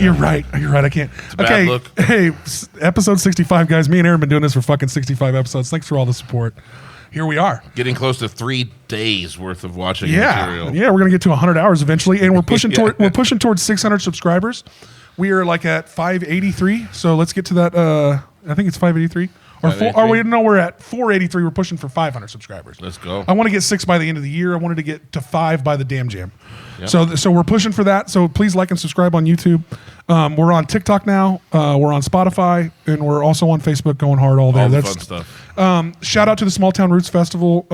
You're right. I can't. It's a bad look. Hey, episode 65, guys. Me and Aaron have been doing this for fucking 65 episodes. Thanks for all the support. Here we are. Getting close to 3 days worth of watching material. Yeah, we're gonna get to 100 hours eventually, and we're pushing towards 600 subscribers. We are like at 583, so let's get to that. I think it's 583. We're at 483. We're pushing for 500 subscribers. Let's go. I want to get 6 by the end of the year. I wanted to get to 5 by the damn jam. Yep. So we're pushing for that. So please like and subscribe on YouTube. We're on TikTok now. We're on Spotify, and we're also on Facebook, going hard all there. All the fun stuff. Shout out to the Small Town Roots Festival.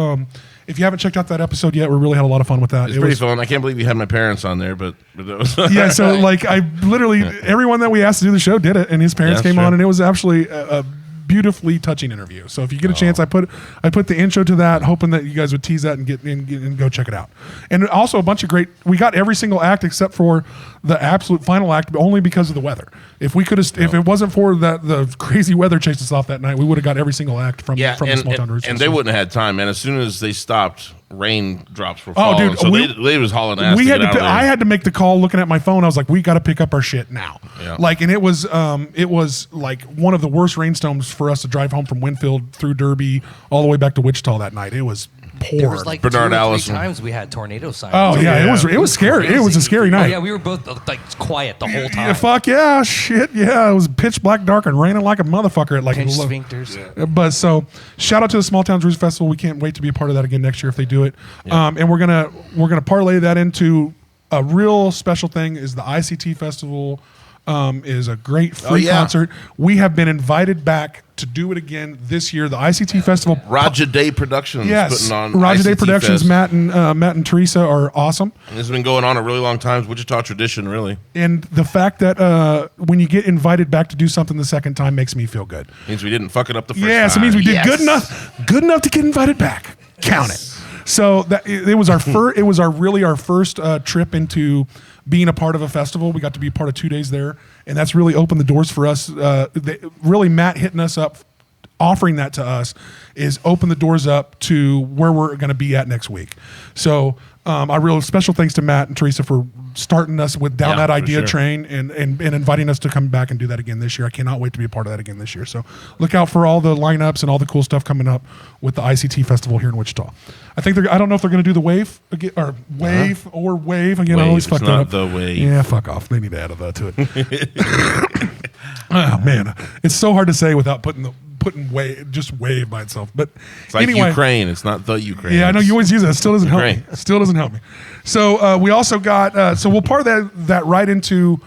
If you haven't checked out that episode yet, we really had a lot of fun with that. It's pretty fun. I can't believe you had my parents on there, but that was yeah. So like, I literally everyone that we asked to do the show did it, and his parents came on, and it was actually a beautifully touching interview. So if you get a chance, I put the intro to that, hoping that you guys would tease that and get and go check it out. And also a bunch of great. We got every single act except for the absolute final act, only because of the weather. If we could have, if it wasn't for the crazy weather chased us off that night, we would have got every single act from the Small Town Roots. And they wouldn't have had time, man. As soon as they stopped, rain-drops were falling. So they was hauling ass. I had to make the call. Looking at my phone, I was like, "We got to pick up our shit now." Yeah. Like, and it was like one of the worst rainstorms for us to drive home from Winfield through Derby all the way back to Wichita that night. It was pouring. There was like Bernard 2 or 3 Allison. times we had tornado sirens. Oh yeah, it was scary. Crazy. It was a scary night. Oh, yeah, we were both like quiet the whole time. Yeah, fuck yeah, shit yeah. It was pitch black, dark, and raining like a motherfucker at like pinch sphincters. Yeah. But so shout out to the Small Towns Roots Festival. We can't wait to be a part of that again next year if they do it. Yeah. And we're gonna parlay that into a real special thing. Is the ICT Festival is a great free concert. We have been invited back to do it again this year. The ICT Festival. Roger Day Productions putting on Roger Day ICT Productions. Fest. Matt and Teresa are awesome. And this has been going on a really long time. It's Wichita tradition, really. And the fact that when you get invited back to do something the second time makes me feel good. Means we didn't fuck it up the first time. Yes, it means we did good enough to get invited back. Count it. So that it was our first. It was our first trip into being a part of a festival. We got to be part of 2 days there, and that's really opened the doors for us. Really, Matt hitting us up, offering that to us, is open the doors up to where we're going to be at next week. So a real special thanks to Matt and Teresa for starting us down that idea train and inviting us to come back and do that again this year. I cannot wait to be a part of that again this year. So look out for all the lineups and all the cool stuff coming up with the ICT Festival here in Wichita. I don't know if they're going to do the wave again, or wave again. I always fuck that up. The wave. Yeah, fuck off. They need to add that to it. Oh man, it's so hard to say without putting wave by itself. But it's like anyway, Ukraine. It's not the Ukraine. Yeah, I know you always use it. It still doesn't help me. Still doesn't help me. So we also got so we'll part that right into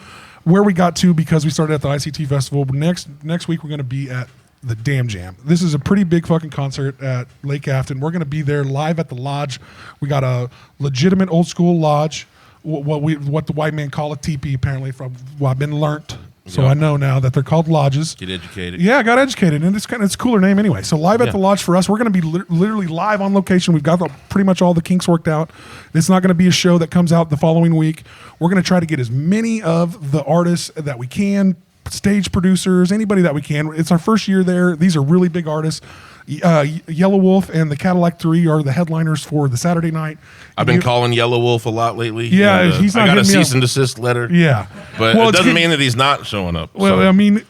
where we got to because we started at the ICT Festival. But next week we're going to be at the Damn Jam. This is a pretty big fucking concert at Lake Afton. We're going to be there live at the lodge. We got a legitimate old school lodge. What the white man call a teepee, apparently, from what I've been learnt. So I know now that they're called lodges. Get educated. Yeah, I got educated, and it's a cooler name anyway. So live at the lodge for us, we're going to be literally live on location. We've got pretty much all the kinks worked out. It's not going to be a show that comes out the following week. We're going to try to get as many of the artists that we can, stage producers, anybody that we can. It's our first year there. These are really big artists. Yellow Wolf and the Cadillac 3 are the headliners for the Saturday night. I've been calling Yellow Wolf a lot lately. Yeah, he's not. I got a cease and desist letter. Yeah, but it doesn't mean that he's not showing up. Well, so. I mean,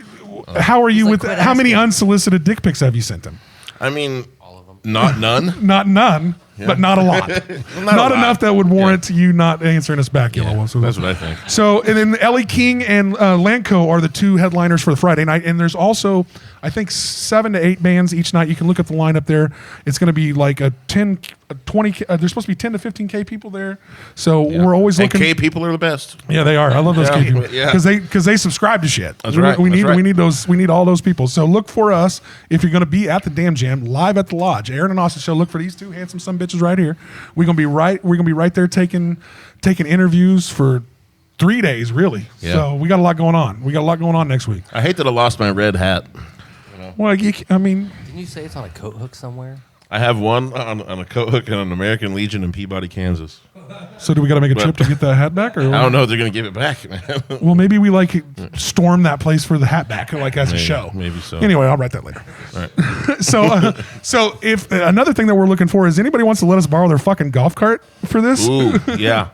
how are you with how many unsolicited dick pics have you sent him? I mean, all of them. Not none. Not none. Yeah. But not a lot. not enough that would warrant you not answering us back, Yellow Wolf. So that's what I think. So, and then Ellie King and Lanco are the two headliners for the Friday night. And there's also, I think, 7 to 8 bands each night. You can look at the lineup there. It's going to be like a 20, there's supposed to be 10 to 15K people there. So we're always looking. K people are the best. Yeah, they are. I love those K people. Because they subscribe to shit. That's right. We need all those people. So look for us if you're going to be at the Damn Jam live at the lodge. Aaron and Austin show. Look for these two handsome son bitches right here. We're gonna be right there taking interviews for 3 days, really. Yeah. So we got a lot going on. Next week. I hate that I lost my red hat. Well, I mean, didn't you say it's on a coat hook somewhere? I have one on a coat hook and an American Legion in Peabody, Kansas. So do we got to make a trip to get that hat back? Or I don't know if they're going to give it back, man. Well, maybe we storm that place for the hat back, as a show. Maybe so. Anyway, I'll write that later. All right. So if another thing that we're looking for is anybody wants to let us borrow their fucking golf cart for this? Ooh, yeah.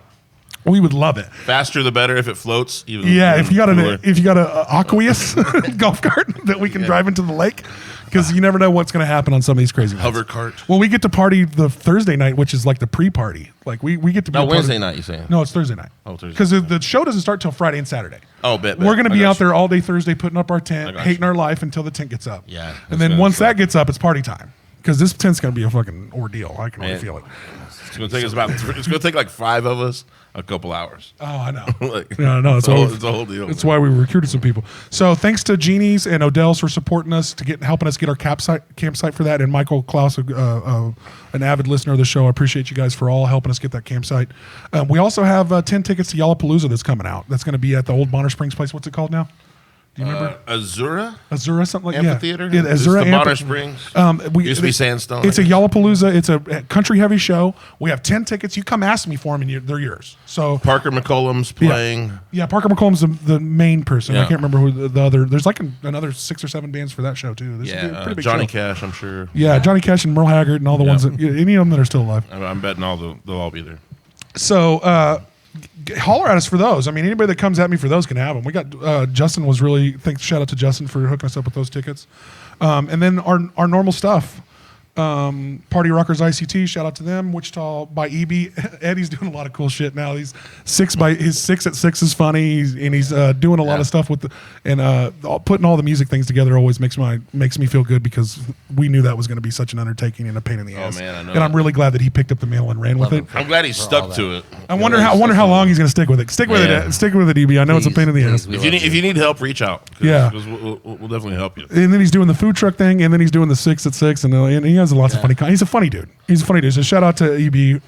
We would love it. Faster the better. If it floats, even If you got cooler. an Aqueous golf cart that we can drive into the lake, because you never know what's going to happen on some of these crazy nights. Hover cart. Well, we get to party the Thursday night, which is like the pre-party. Like we get to be Wednesday night. You saying? No, it's Thursday night. Oh, Thursday. Because the show doesn't start till Friday and Saturday. Oh, bet. We're going to I be got out you. there all day Thursday, putting up our tent, got hating you. our life until the tent gets up. Yeah, and that's then gonna once suck. that gets up, it's party time. Because this tent's going to be a fucking ordeal. I can already Man. feel it. It's gonna take us about. It's gonna take like 5 of us a couple hours. Oh, I know. Like, No, it's a whole deal. That's man. why we recruited some people. So thanks to Jeannie's and Odell's for supporting us helping us get our campsite for that, and Michael Klaus, an avid listener of the show. I appreciate you guys for all helping us get that campsite. We also have 10 tickets to Yallapalooza that's coming out. That's going to be at the old Bonner Springs place. What's it called now? Do you remember? Azura Something like Amphitheater. Yeah, It's Azura the Bonner Amphitheater. Springs. Used to be Sandstone. It's a Yallapalooza. It's a country heavy show. We have 10 tickets. You come ask me for them, and they're yours. So Parker McCollum's playing. Yeah, Parker McCollum's the main person. I Yeah. can't remember who the other. There's like another 6 or 7 bands for that show too. This is a pretty big Johnny show. Cash, I'm sure. Yeah, Johnny Cash and Merle Haggard and all the ones that any of them that are still alive. I'm betting they'll all be there. So holler at us for those. I mean, anybody that comes at me for those can have them. We got Justin was really shout out to Justin for hooking us up with those tickets, and then our normal stuff. Party Rockerz ICT, shout out to them. Wichita by EB. Eddie's doing a lot of cool shit now. His 6 at 6 is funny, he's doing a lot of stuff with putting all the music things together always makes me feel good, because we knew that was going to be such an undertaking and a pain in the ass. Man, I know. And I'm really glad that he picked up the mantle and ran with it. I'm glad he stuck to it. I wonder how long he's going to stick with it. Stick with it, EB. I know it's a pain in the ass. If you need help, reach out. Yeah. We'll definitely help you. And then he's doing the food truck thing, and then he's doing the 6 at 6, and he has lots of funny. He's a funny dude. So shout out to EB,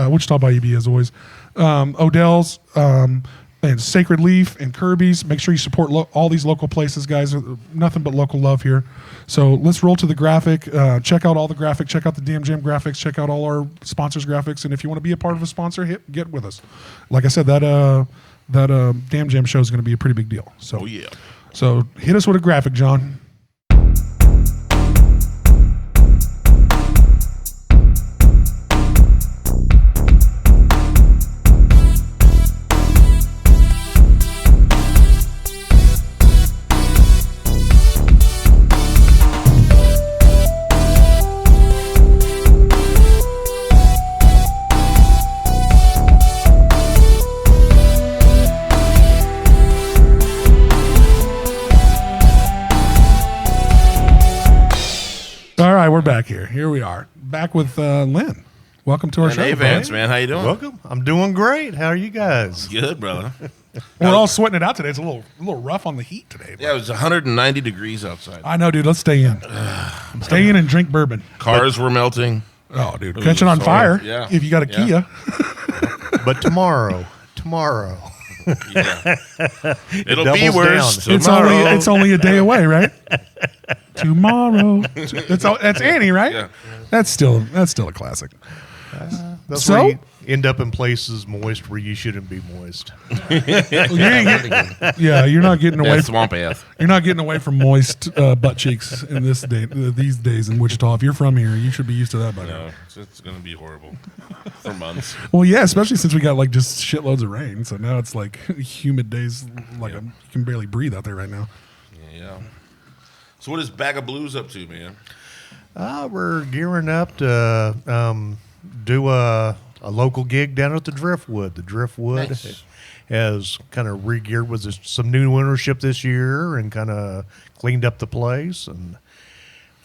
Wichita by EB as always. Odell's and Sacred Leaf and Kirby's. Make sure you support all these local places, guys. Nothing but local love here. So let's roll to the graphic. Check out all the graphic. Check out the Damn Jam graphics. Check out all our sponsors' graphics. And if you want to be a part of a sponsor, get with us. Like I said, that Damn Jam show is going to be a pretty big deal. So, So hit us with a graphic, John. All right, we're back here. Here we are. Back with Lynn. Welcome to our show. Lynn Avants, man. How you doing? Welcome. I'm doing great. How are you guys? Good, brother. We're all sweating it out today. It's a little rough on the heat today. Yeah, it was 190 degrees outside. I know, dude. Let's stay in. Stay in and drink bourbon. Cars were melting. Oh, dude. Catching on fire. Yeah. If you got a Kia. But tomorrow. Yeah. It'll be doubles worse. down. It's only a day away, right? Tomorrow. That's Annie, right? Yeah. That's still a classic. That's So? where you end up in places moist where you shouldn't be moist. Yeah, you're not getting away. That's swamp ass. You're not getting away from moist butt cheeks in these days in Wichita. If you're from here, you should be used to that by now. No, it's going to be horrible for months. Well, yeah, especially since we got like just shitloads of rain. So now it's like humid days. You can barely breathe out there right now. Yeah. So what is Bag of Blues up to, man? We're gearing up to do a local gig down at the Driftwood. The Driftwood Nice. has kind of re-geared with some new ownership this year and kind of cleaned up the place and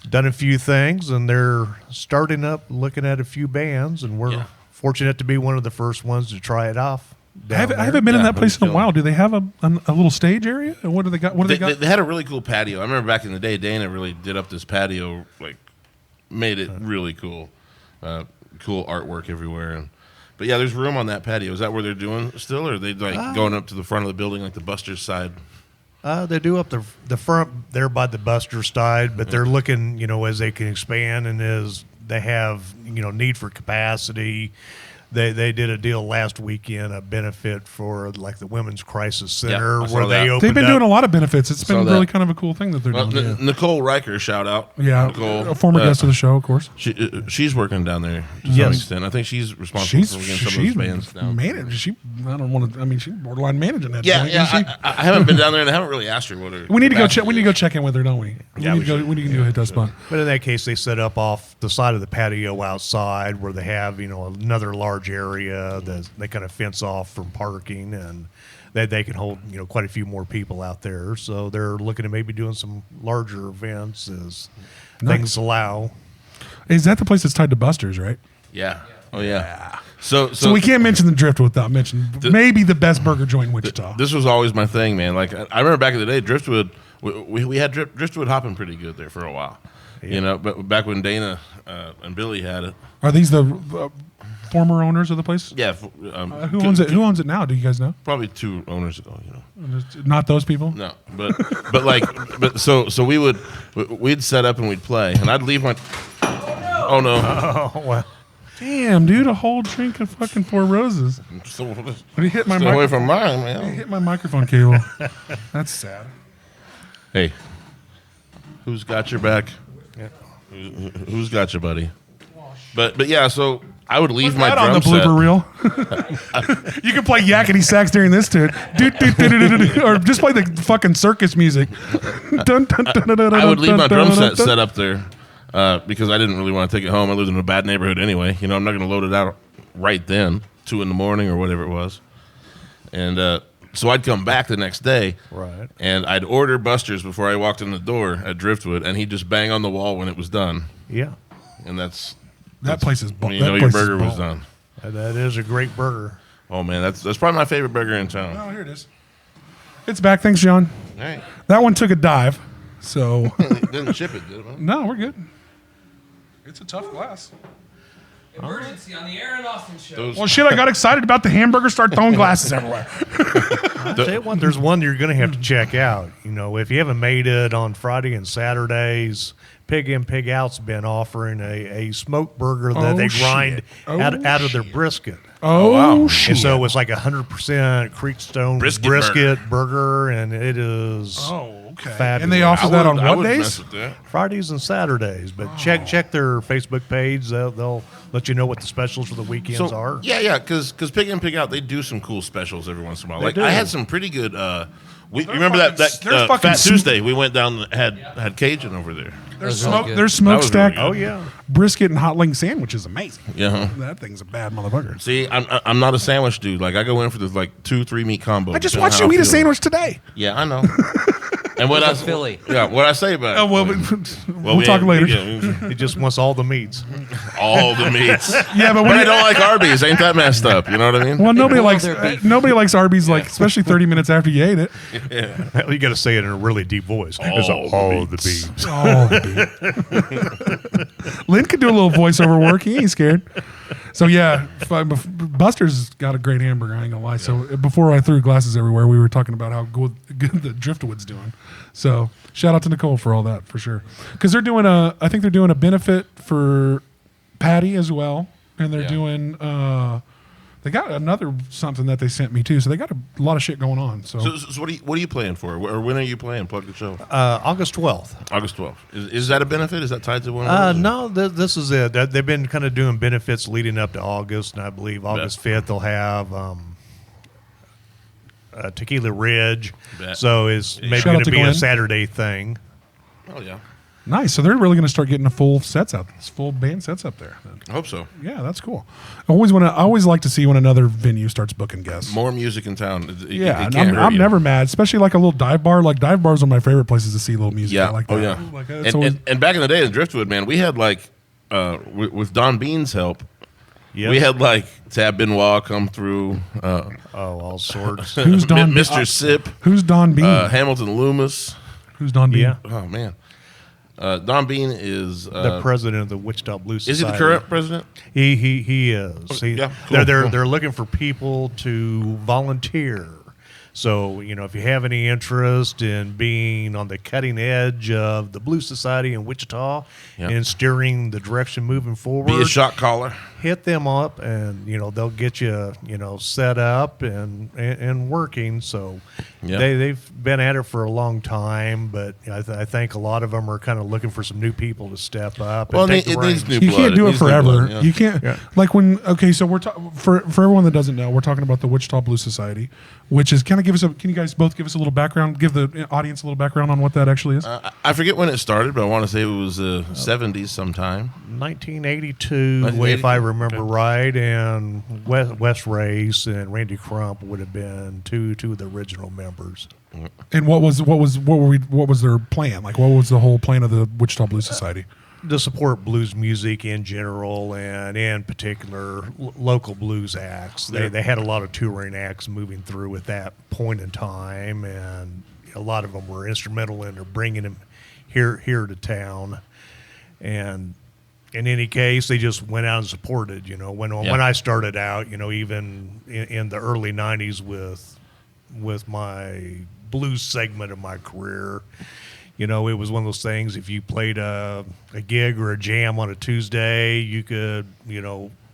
done a few things. And they're starting up looking at a few bands, and we're fortunate to be one of the first ones to try it off. I haven't been in that place in a while. Do they have a little stage area? Or what do they got? What do they got? They had a really cool patio. I remember back in the day, Dana really did up this patio, like made it really cool. Cool artwork everywhere. But yeah, there's room on that patio. Is that where they're doing still, or are they like going up to the front of the building like the Buster's side? They do up the front there by the Buster side, but they're looking, as they can expand and as they have, need for capacity. They did a deal last weekend, a benefit for like the Women's Crisis Center, I saw where they that. opened They've been up. doing a lot of benefits. It's Saw been that. really kind of a cool thing that they're Well, doing. Nicole Riker, shout out. Yeah, Nicole, a former guest of the show, of course. She's working down there to some Yes. extent. I think she's responsible for getting some of those bands down. I don't want to. I mean, she's borderline managing that. Yeah, joint, yeah. isn't she? I haven't been down there, and I haven't really asked her what her. We need to go check. capacity We need to go check in with her, don't we? Yeah, we we need to go. should. We need to do a hit that spot. But in that case, they set up off the side of the patio outside where they have, another large area that they kind of fence off from parking, and they can hold, quite a few more people out there. So they're looking at maybe doing some larger events as things allow. Is that the place that's tied to Buster's, right? Yeah. Oh yeah. So So we can't mention the Driftwood without mentioning maybe the best burger joint in Wichita. This was always my thing, man. Like I remember back in the day, Driftwood. We had Driftwood hopping pretty good there for a while. But back when Dana and Billy had it. Are these the former owners of the place? Yeah. Who owns it? Who owns it now? Do you guys know? Probably 2 owners ago. Not those people. No, but so we'd set up and we'd play, and I'd leave my. Oh no! Oh, wow. Damn, dude, a whole drink of fucking Four Roses. So, But he hit my stay away microphone. from mine, He man. hit my microphone cable. That's sad. Hey, who's got your back? Who's got you, buddy? But yeah, so I would leave my That drum on the set. blooper reel. You can play yakety sax during this tune, or just play the fucking circus music. I would leave my drum set up there because I didn't really want to take it home. I lived in a bad neighborhood anyway. I'm not going to load it out right then, 2 a.m. or whatever it was. And so I'd come back the next day, Right. and I'd order Buster's before I walked in the door at Driftwood, and he'd just bang on the wall when it was done. Yeah. And that's That place is. when you that know your place is burger was balling. done. That is a great burger. Oh man, that's probably my favorite burger in town. Oh, here it is. It's back. Thanks, John. All right, That one took a dive. So didn't ship it, did it? Man? no, we're good. It's a tough glass. Emergency on the Aaron Austin show. Those, Well, shit, I got excited about the hamburger. Start throwing glasses everywhere. I'll tell you what, there's one you're going to have to check out. If you haven't made it on Friday and Saturdays, Pig In, Pig Out's been offering a smoked burger that Oh, they shit. grind Oh, out of their brisket. Oh, wow. shit. And so it's like 100% Creekstone Brisket burger, and it is okay. fabulous. And they offer that on what days? Mess with that. Fridays and Saturdays. But check their Facebook page. They'll let you know what the specials for the weekends are. Yeah, because Pig In, Pig Out, they do some cool specials every once in a while. Like do. I had some pretty good. Remember fucking- that they're fucking Fat sm- Tuesday? We went down and had Cajun over there. There's That was really smoke. good. There's That smoked was stack. really Oh, yeah. Brisket and hot link sandwich is amazing. Yeah. That thing's a bad motherfucker. See, I'm not a sandwich dude. Like I go in for the 2-3 meat combo. I just depending watched on you how eat a I'm feeling. sandwich today. Yeah, I know. And what He's a Philly. what I say about it? Oh well, we'll we talk ain't- later. yeah, He just wants all the meats. all the meats. Yeah, but But when I you, don't like Arby's. Ain't that messed up? You know what I mean? well, nobody boil likes their beef. nobody likes Arby's, like especially 30 minutes after you ate it. You got to say it in a really deep voice. It's All the the beats. Oh, Lynn could do a little voiceover work. He ain't scared. So yeah, Buster's got a great hamburger. I ain't gonna lie. So before I threw glasses everywhere, we were talking about how good the Driftwood's doing. So shout out to Nicole for all that for sure. Because I think they're doing a benefit for Patty as well, and they're Yeah. doing. They got another something that they sent me too. So they got a lot of shit going on. So, So what are you playing for? Or when are you playing? Plug the show. August 12th. August 12th. Is that a benefit? Is that tied to one of those? No, this is it. They've been kind of doing benefits leading up to August, and I believe August 5th they'll have Tequila Ridge. Bet. So it's maybe Shout going out to to be a Glenn. Saturday thing. Oh yeah. nice. So they're really going to start getting a full band sets up there. I hope so. Yeah, that's cool. I always like to see when another venue starts booking guests. More music in town. Yeah, it and can't hurt I'm you. never mad, especially like a little dive bar. Like dive bars are my favorite places to see little music. Yeah. I like that. Oh yeah. Like, and, it's always- and back in the day in Driftwood, man, we had with Don Bean's help, Yep. we had Tab Benoit come through. all sorts. who's Don? Mr. Sip, Who's Don Bean? Hamilton Loomis. Who's Don Bean? Yeah. Oh man, Don Bean is The president of the Wichita Blues is he Society. the current president? He is. Yeah, cool, they're cool. they're looking for people to volunteer So, if you have any interest in being on the cutting edge of the Blues Society in Wichita and steering the direction moving forward, Be a shot caller. hit them up, and they'll get you set up and working. So they've been at it for a long time, but I think a lot of them are kind of looking for some new people to step up. Well, and take it the needs reins. new You can't do it needs new forever. blood, yeah. You can't like when. Okay, so we're for everyone that doesn't know, we're talking about the Wichita Blues Society, which is kind of Can you guys both give us a little background? Give the audience a little background on what that actually is. I forget when it started, but I want to say it was the 70s sometime. 1982, if I remember right, and Wes Race and Randy Crump would have been two of the original members. And what was their plan? Like, what was the whole plan of the Wichita Blues Society? To support blues music in general, and in particular local blues acts. They had a lot of touring acts moving through at that point in time, and a lot of them were instrumental in bringing them here to town. And in any case, they just went out and supported. When I started out, even in the early '90s with my blues segment of my career. It was one of those things, if you played a gig or a jam on a Tuesday, you could,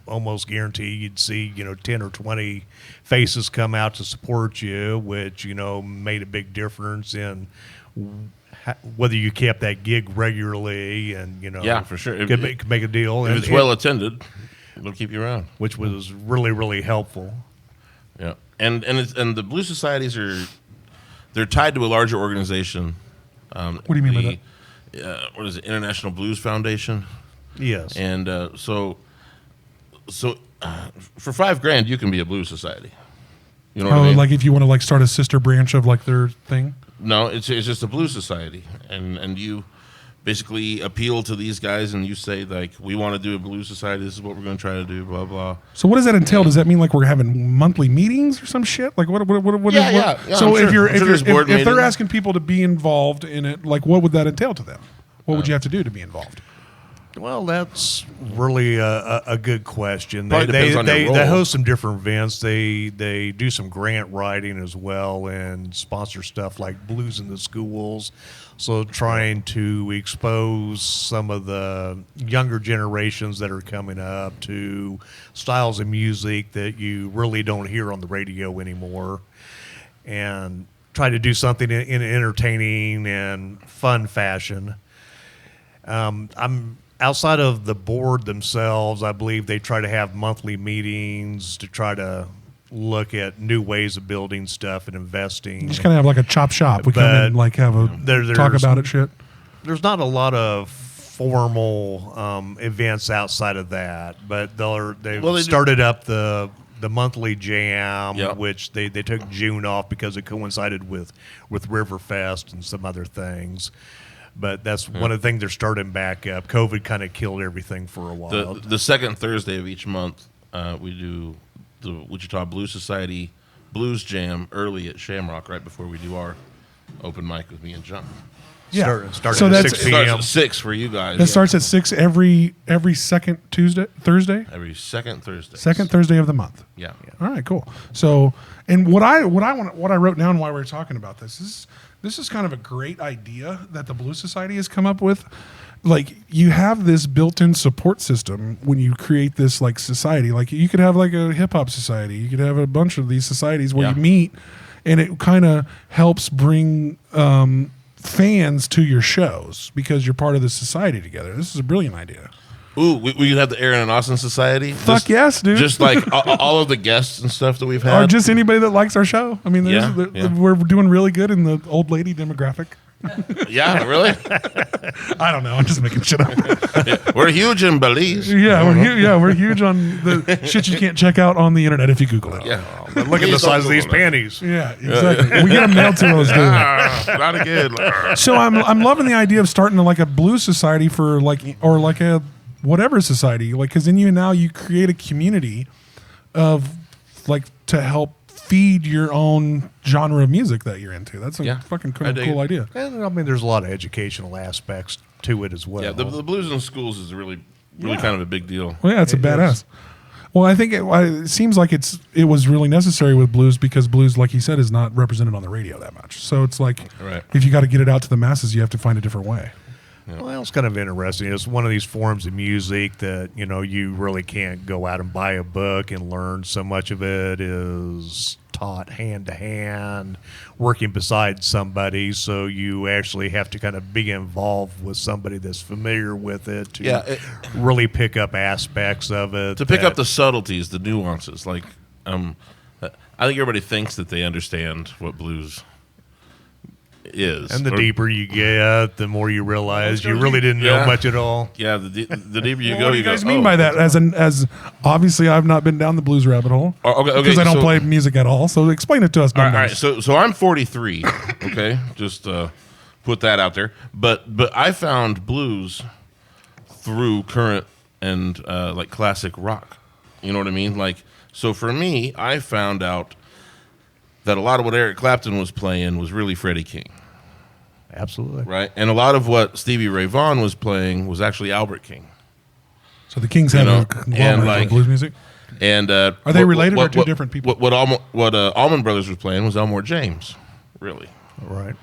almost guarantee you'd see, 10 or 20 faces come out to support you, which, made a big difference in whether you kept that gig regularly and, Yeah, for sure. Could make a deal. If it's well attended, it'll keep you around. Which was really, really helpful. Yeah, and the blues societies they're tied to a larger organization. What do you mean by that? What is it? International Blues Foundation. Yes. And so for $5,000 you can be a blues society. You know what I mean? Like if you want to start a sister branch of their thing. No, it's just a blues society, and you basically appeal to these guys, and you say we want to do a blues society. This is what we're going to try to do. Blah blah. So what does that entail? Does that mean we're having monthly meetings or some shit? What? Yeah. So if they're meetings. asking people to be involved in it, what would that entail to them? What would you have to do to be involved? Well, that's really a good question. Probably depends on your role. They host some different events. They do some grant writing as well and sponsor stuff like Blues in the Schools. So trying to expose some of the younger generations that are coming up to styles of music that you really don't hear on the radio anymore, and try to do something in an entertaining and fun fashion. I'm outside of the board themselves. I believe they try to have monthly meetings to try to look at new ways of building stuff and investing. You just kind of have a chop shop. We come in and have a talk about it shit. There's not a lot of formal events outside of that, but they started up the monthly jam, which they took June off because it coincided with Riverfest and some other things. But that's one of the things they're starting back up. COVID kind of killed everything for a while. The second Thursday of each month, we do the Wichita Blues Society Blues Jam early at Shamrock, right before we do our open mic with me and John. Yeah. Starting at 6 p.m. Starts at 6 for you guys. It starts at 6 every second Thursday? Every second Thursday. Second Thursday of the month. Yeah. All right, cool. So, and what I wrote down while we were talking about this is kind of a great idea that the Blues Society has come up with. You have this built-in support system when you create this society. You could have a hip hop society. You could have a bunch of these societies where you meet, and it kind of helps bring fans to your shows because you're part of the society together. This is a brilliant idea. Ooh, we could have the Aaron and Austin Society. Fuck yes, dude. Just all of the guests and stuff that we've had. Or just anybody that likes our show. I mean, we're doing really good in the old lady demographic. Yeah, really? I don't know. I'm just making shit up. We're huge in Belize. We're huge on the shit you can't check out on the internet if you Google it. Yeah. But look at the size of these panties. Yeah, exactly. We get them mailed to those, dude. Not again. So I'm loving the idea of starting a blues society for a whatever society, because then you create a community of to help feed your own genre of music that you're into. That's a fucking cool idea. And I mean, there's a lot of educational aspects to it as well. Yeah, the blues in schools is really kind of a big deal. Well, yeah, it's a badass. Well, I think it seems like it was really necessary with blues because blues, like he said, is not represented on the radio that much. So it's like if you got to get it out to the masses, you have to find a different way. Yeah. Well, it's kind of interesting. It's one of these forms of music that, you really can't go out and buy a book and learn. So much of it is taught hand to hand, working beside somebody. So you actually have to kind of be involved with somebody that's familiar with it to really pick up aspects of it. To pick up the subtleties, the nuances. Like, I think everybody thinks that they understand what blues is. And the deeper you get, the more you realize you really didn't know much at all. Yeah, the deeper you go, What do you guys mean by that? As obviously I've not been down the blues rabbit hole. Okay, because I don't play music at all. So explain it to us. All right. So I'm 43. Okay, just put that out there. But I found blues through current and like classic rock. You know what I mean? Like, so for me, I found out that a lot of what Eric Clapton was playing was really Freddie King. Absolutely. Right? And a lot of what Stevie Ray Vaughan was playing was actually Albert King. So the Kings have a conglomerate of blues music? And are they related or two different people? What Allman Brothers was playing was Elmore James, really. Right.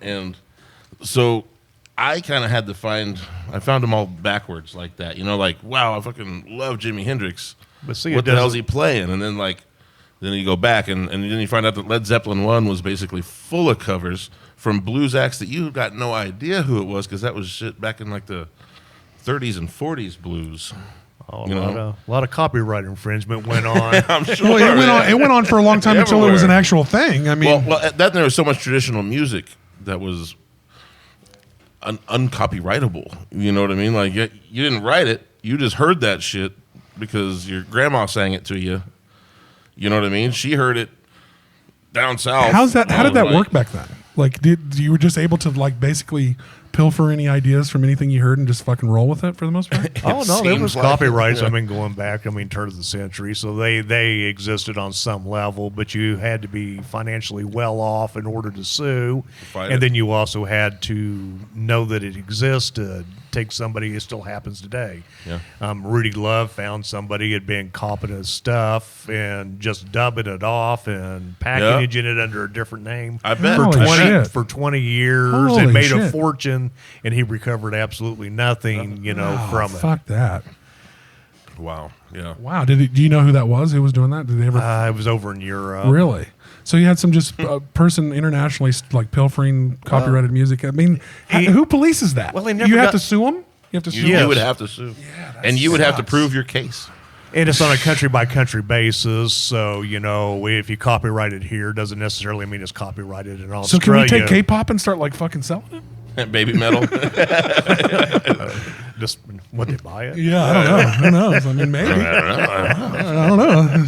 And so I kind of had to I found them all backwards like that. Like, wow, I fucking love Jimi Hendrix. But see, what the hell's he playing? And then then you go back and then you find out that Led Zeppelin 1 was basically full of covers from blues acts that you got no idea who it was because that was shit back in like the 30s and 40s blues. A lot of copyright infringement went on. I'm sure. Well, it went on for a long time until it was an actual thing. I mean, well, then there was so much traditional music that was uncopyrightable. You know what I mean? Like you didn't write it; you just heard that shit because your grandma sang it to you. You know what I mean? She heard it down south. How did that work back then? Like, you were just able to basically pilfer any ideas from anything you heard and just fucking roll with it for the most part? There was copyrights. Going back, turn of the century, so they existed on some level, but you had to be financially well off in order to sue, and then you also had to know that it existed. Take somebody, it still happens today. Yeah. Rudy Love found somebody had been copying his stuff and just dubbing it off and packaging it under a different name. I bet for 20 years and made a fortune, and he recovered absolutely nothing, from it. Fuck that. Wow. Yeah. Wow. Do you know who that was? Who was doing that? Did they ever? It was over in Europe. Really? So you had some just person internationally pilfering copyrighted music. I mean, who polices that? Well, you have to sue them. You have to sue. You would have to sue. Yeah, and you would have to prove your case. And it's on a country by country basis. So if you copyright it here, doesn't necessarily mean it's copyrighted in Australia. So can we take K-pop and start fucking selling it? Baby metal. Just would they buy it? Yeah, I don't know. Who knows? I mean, maybe. I don't know.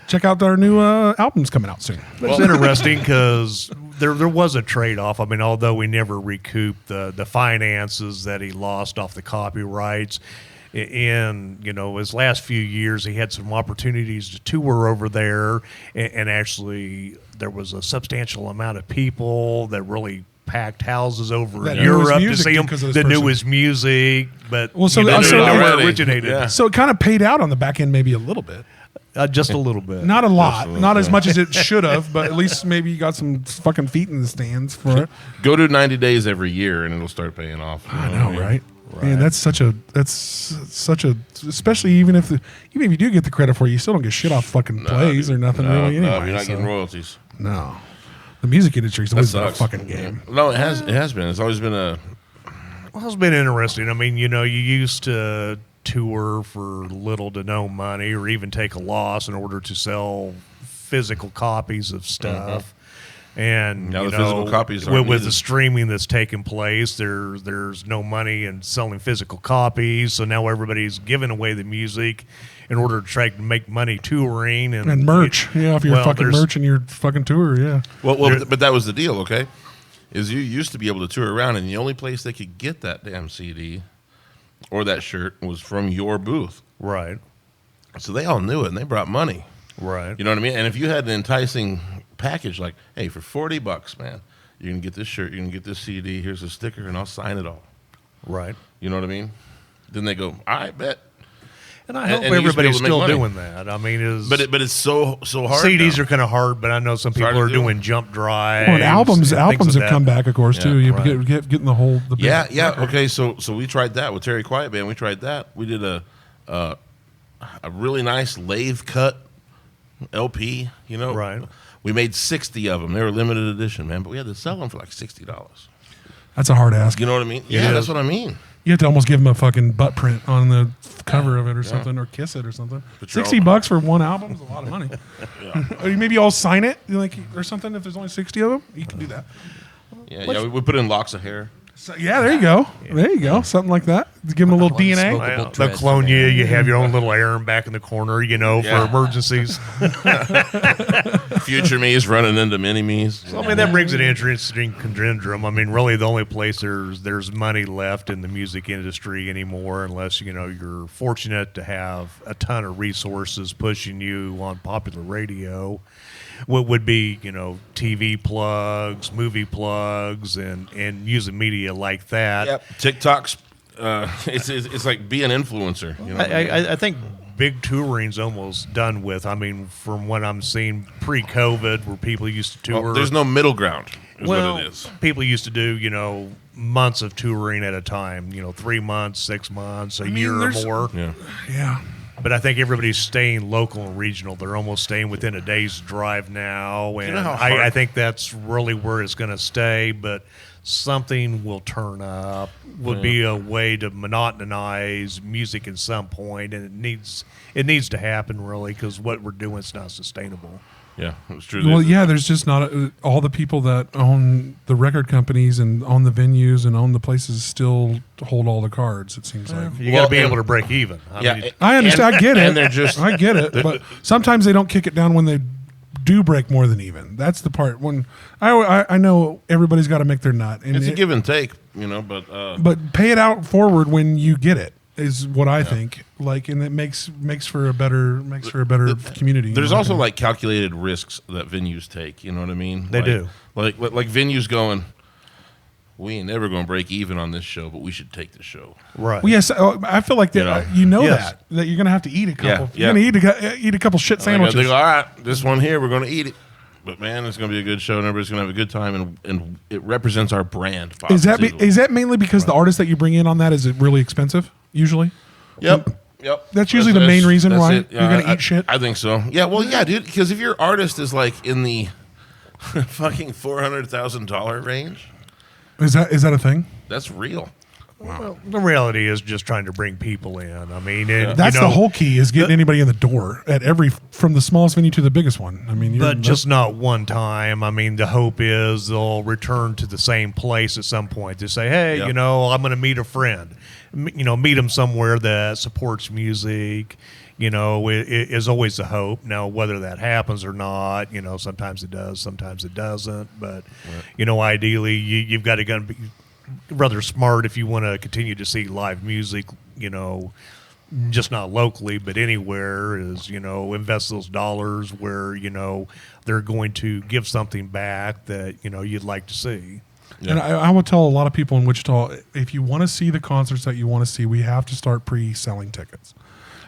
Check out our new albums coming out soon. But it's interesting because there was a trade-off. Although we never recouped the finances that he lost off the copyrights, in his last few years, he had some opportunities to tour over there, and actually there was a substantial amount of people that really packed houses over in Europe to see him that knew his music, but so know where it originated. Yeah. So it kind of paid out on the back end maybe a little bit. Just a little bit. Not a lot. Not as much as it should have, but at least maybe you got some fucking feet in the stands for it. Go to 90 days every year and it'll start paying off. I know, right? Man, that's such a especially even if you do get the credit for it, you still don't get shit off fucking plays or nothing really anyway. No, you're not getting royalties. No. The music industry's always been a fucking game. No, it has been. It's always been a... Well, it's been interesting. You used to tour for little to no money or even take a loss in order to sell physical copies of stuff. And now the physical copies with the streaming that's taking place, there's no money in selling physical copies. So now everybody's giving away the music in order to try to make money touring and merch. If you're fucking merch and your fucking tour, yeah. Well, but that was the deal, okay? Is you used to be able to tour around, and the only place they could get that damn CD or that shirt was from your booth, right? So they all knew it, and they brought money, right? You know what I mean? And if you had an enticing package like, hey, for $40, man, you can get this shirt, you can get this CD, here's a sticker, and I'll sign it all. Right. You know what I mean? Then they go, I bet. And I hope and you used to be everybody's able to make still money. doing that. I mean, But it's so hard. CDs now. are kind of hard, but I know some people hard to are do. doing jump drives. Well, and albums and things have of that. come back, of course, too. You right. getting the whole the big Yeah. record. Okay, so we tried that with Terry Quiet Band. We tried that. We did a really nice lathe cut LP. You know, Right. We made 60 of them. They were limited edition, man. But we had to sell them for like $60. That's a hard ask. You know what I mean? Yeah, is. that's what I mean. You have to almost give them a fucking butt print on the cover of it or something, or kiss it or something. But you're $60 for one album is a lot of money. Or maybe I'll sign it, like, or something. If there's only 60 of them, you can do that. Yeah. We put in locks of hair. So, yeah, there you go. There you go. Something like that. Give them a little DNA. Well, they'll clone you. You have your own little Aaron back in the corner, Yeah. for emergencies. Future me's running into mini me's. So, I mean, that brings an interesting conundrum. I mean, really, the only place there's money left in the music industry anymore, unless you're fortunate to have a ton of resources pushing you on popular radio. What would be TV plugs, movie plugs, and using media like that. Yep. TikTok's it's like be an influencer. You know? I think big touring's almost done with. I mean, from what I'm seeing pre-COVID, where people used to tour. Well, there's no middle ground. Is well, what it is. people used to do months of touring at a time. 3 months, 6 months, a year or there's- more. Yeah. Yeah. But I think everybody's staying local and regional. They're almost staying within a day's drive now, and know how hard- I think that's really where it's going to stay. But something will turn up. Would be a way to monotonize music at some point, and it needs to happen really, because what we're doing is not sustainable. Yeah, it's true. Well, yeah, there's just not all the people that own the record companies and own the venues and own the places still hold all the cards, it seems like. You Well, got to be and- able to break even. Yeah, I mean, I understand. I get it. and they're just- I get it. But sometimes they don't kick it down when they do break more than even. That's the part. When I know everybody's got to make their nut, and it's a give and take, but but pay it out forward when you get it is what I think. Like, and it makes for a better community. there's in my also opinion. like calculated risks that venues take. You know what I mean? They do. Like venues going, we ain't never going to break even on this show, but we should take the show. right. Well, yes, I feel like that. Yes. that you're gonna have to eat a couple. Yeah, You're gonna eat a couple shit Like, sandwiches. they go, all right, this one here, we're going to eat it. But man, it's going to be a good show, and everybody's going to have a good time, and it represents our brand. Is positively. that mainly because the artist that you bring in on that is it really expensive? Usually, Yep. That's usually the main reason why it. you're gonna eat shit. I think so. Yeah. Well, yeah, dude. Because if your artist is like in the fucking $400,000 range, is that a thing? that's real. Well, the reality is just trying to bring people in. I mean, and, That's the whole key is getting anybody in the door at from the smallest venue to the biggest one. I mean, But just not one time. I mean, the hope is they'll return to the same place at some point to say, hey, Yep. I'm going to meet a friend. Meet them somewhere that supports music. It is always the hope. Now, whether that happens or not, sometimes it does, sometimes it doesn't. But, ideally, you've got to be rather smart if you want to continue to see live music, just not locally, but anywhere, is, invest those dollars where, they're going to give something back that, you'd like to see. And I will tell a lot of people in Wichita, if you want to see the concerts that you want to see, we have to start pre-selling tickets.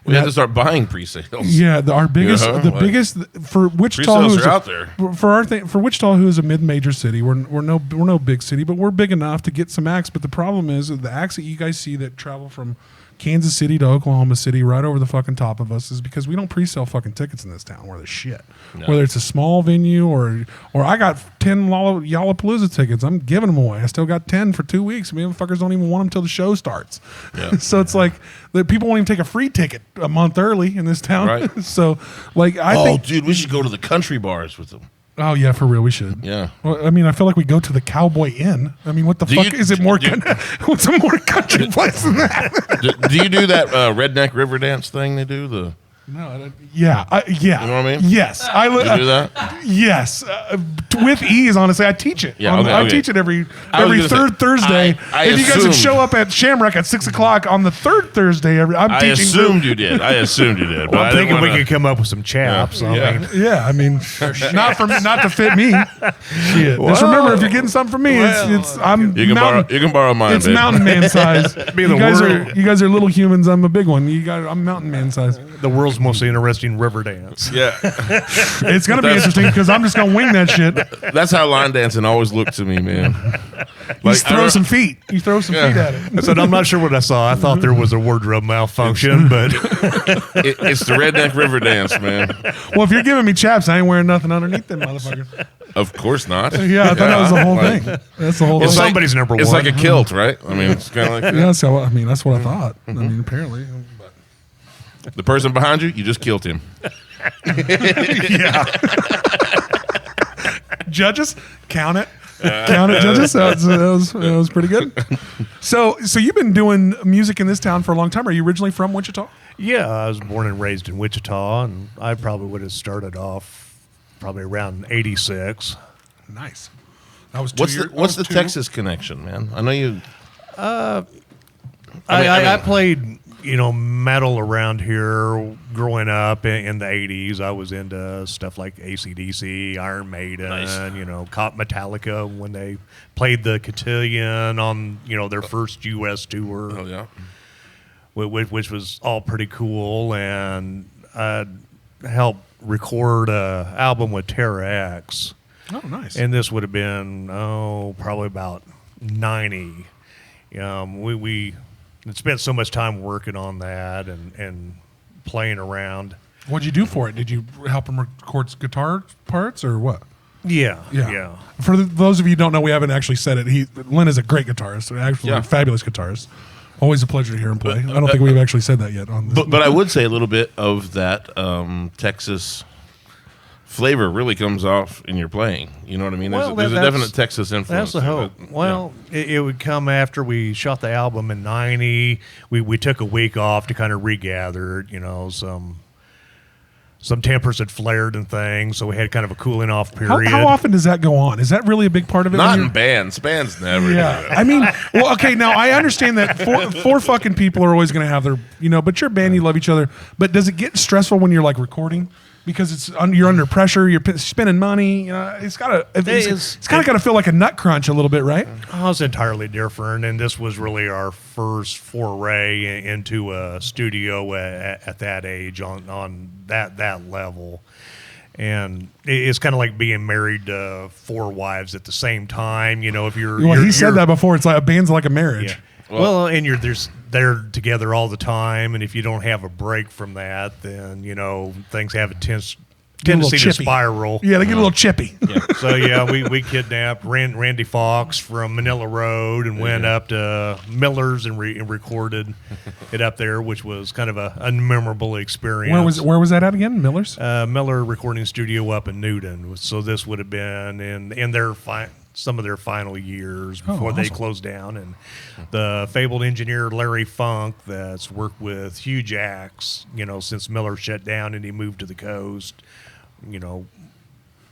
We have to start buying pre-sales. Yeah, our biggest, Yeah, biggest for Wichita, Pre-sales who's are out there. for our thing, for Wichita, who is a mid-major city. We're no big city, but we're big enough to get some acts. But the problem is the acts that you guys see that travel from Kansas City to Oklahoma City, right over the fucking top of us, is because we don't pre-sell fucking tickets in this town where there's shit. No. Whether it's a small venue or I got 10 Lollapalooza tickets, I'm giving them away. I still got 10 for 2 weeks. I mean, motherfuckers don't even want them till the show starts. Yeah. So it's like the people won't even take a free ticket a month early in this town. Right. So like I think, dude, we should go to the country bars with them. oh yeah, for real, we should. Yeah. Well, I mean, I feel like we go to the Cowboy Inn. I mean, what the Do fuck you- is it more? do- What's a more country place than that? do you do that redneck river dance thing they do? No, yeah. Yeah. You know what I mean? Yes. You do that? Yes. With ease, honestly. I teach it. Yeah, okay, I okay. teach it every gonna third say, Thursday. I if you guys would assumed- show up at Shamrock at 6 o'clock on the third Thursday, I'm I teaching. assumed you did. I assumed you did. But Well, I I'm didn't thinking we wanna- could come up with some chaps. Yeah. I Yeah. mean, Yeah, I mean, not to fit me. Shit. Just remember, if you're getting something from me, I'm You can mountain. borrow. You can borrow mine. It's babe. mountain man size. Be you the guys word. are little humans. I'm a big one. I'm mountain man size. the world's most interesting river dance. Yeah, It's gonna be interesting because I'm just gonna wing that shit. that's how line dancing always looked to me, man. Just throw some feet. You throw some feet at it. I said, I'm not sure what I saw. I thought there was a wardrobe malfunction, but It's the redneck river dance, man. Well, if you're giving me chaps, I ain't wearing nothing underneath them motherfuckers. Of course not. Yeah, I thought that was the whole Like, thing. That's the whole It's thing. like, Somebody's number It's one. like a kilt, right? I mean, it's kind of like that. Yeah, that's what I thought. I mean, apparently. The person behind you, you just killed him. Judges, count it. Count it, judges. That was pretty good. So you've been doing music in this town for a long time. Are you originally from Wichita? yeah, I was born and raised in Wichita, and I probably would have started off probably around 86. Nice. That was 2 What's years. the What's the that was two- Texas connection, man? I know you. I played, metal around here growing up in the 80s. I was into stuff like AC/DC, Iron Maiden, Nice. Cop Metallica when they played the Cotillion on, their first U.S. tour, Oh yeah. which was all pretty cool. And I helped record an album with Terra X. Oh, nice. And this would have been, probably about 90. We had spent so much time working on that and playing around. What'd you do for it? Did you help him record guitar parts or what? Yeah. For those of you who don't know, we haven't actually said it. Lynn is a great guitarist, actually Yeah. a fabulous guitarist. Always a pleasure to hear him play. I don't think we've actually said that yet on this. But I would say a little bit of that Texas flavor really comes off in your playing. You know what I mean? There's, Well, there's a that's- definite Texas influence. That's the to hope. it. Well, it would come after we shot the album in 90. We took a week off to kind of regather, some tempers had flared and things, so we had kind of a cooling off period. How often does that go on? Is that really a big part of it? Not when in you're- bands. Bands never. do Yeah, that. I mean, well, okay. Now I understand that four fucking people are always going to have their, but you're a band, you love each other. But does it get stressful when you're like recording because you're under pressure, you're spending money? It's gotta, it's kind of got to feel like a nut crunch a little bit, right? Oh, it's entirely different, and this was really our first foray into a studio at that age on that level. And it's kind of like being married to 4 wives at the same time. If you're Well, he said that before. It's like a band's like a marriage. Yeah. Well, and they're together all the time, and if you don't have a break from that, then things have a tendency to chippy. spiral. Yeah, they get a little chippy. So we kidnapped Randy Fox from Manila Road and went up to Miller's and recorded it up there, which was kind of a memorable experience. Where was that at again? Miller's. Miller Recording Studio up in Newton. So this would have been in their some of their final years before they awesome. closed down. And the fabled engineer Larry Funk, that's worked with huge acts, since Miller shut down and he moved to the coast.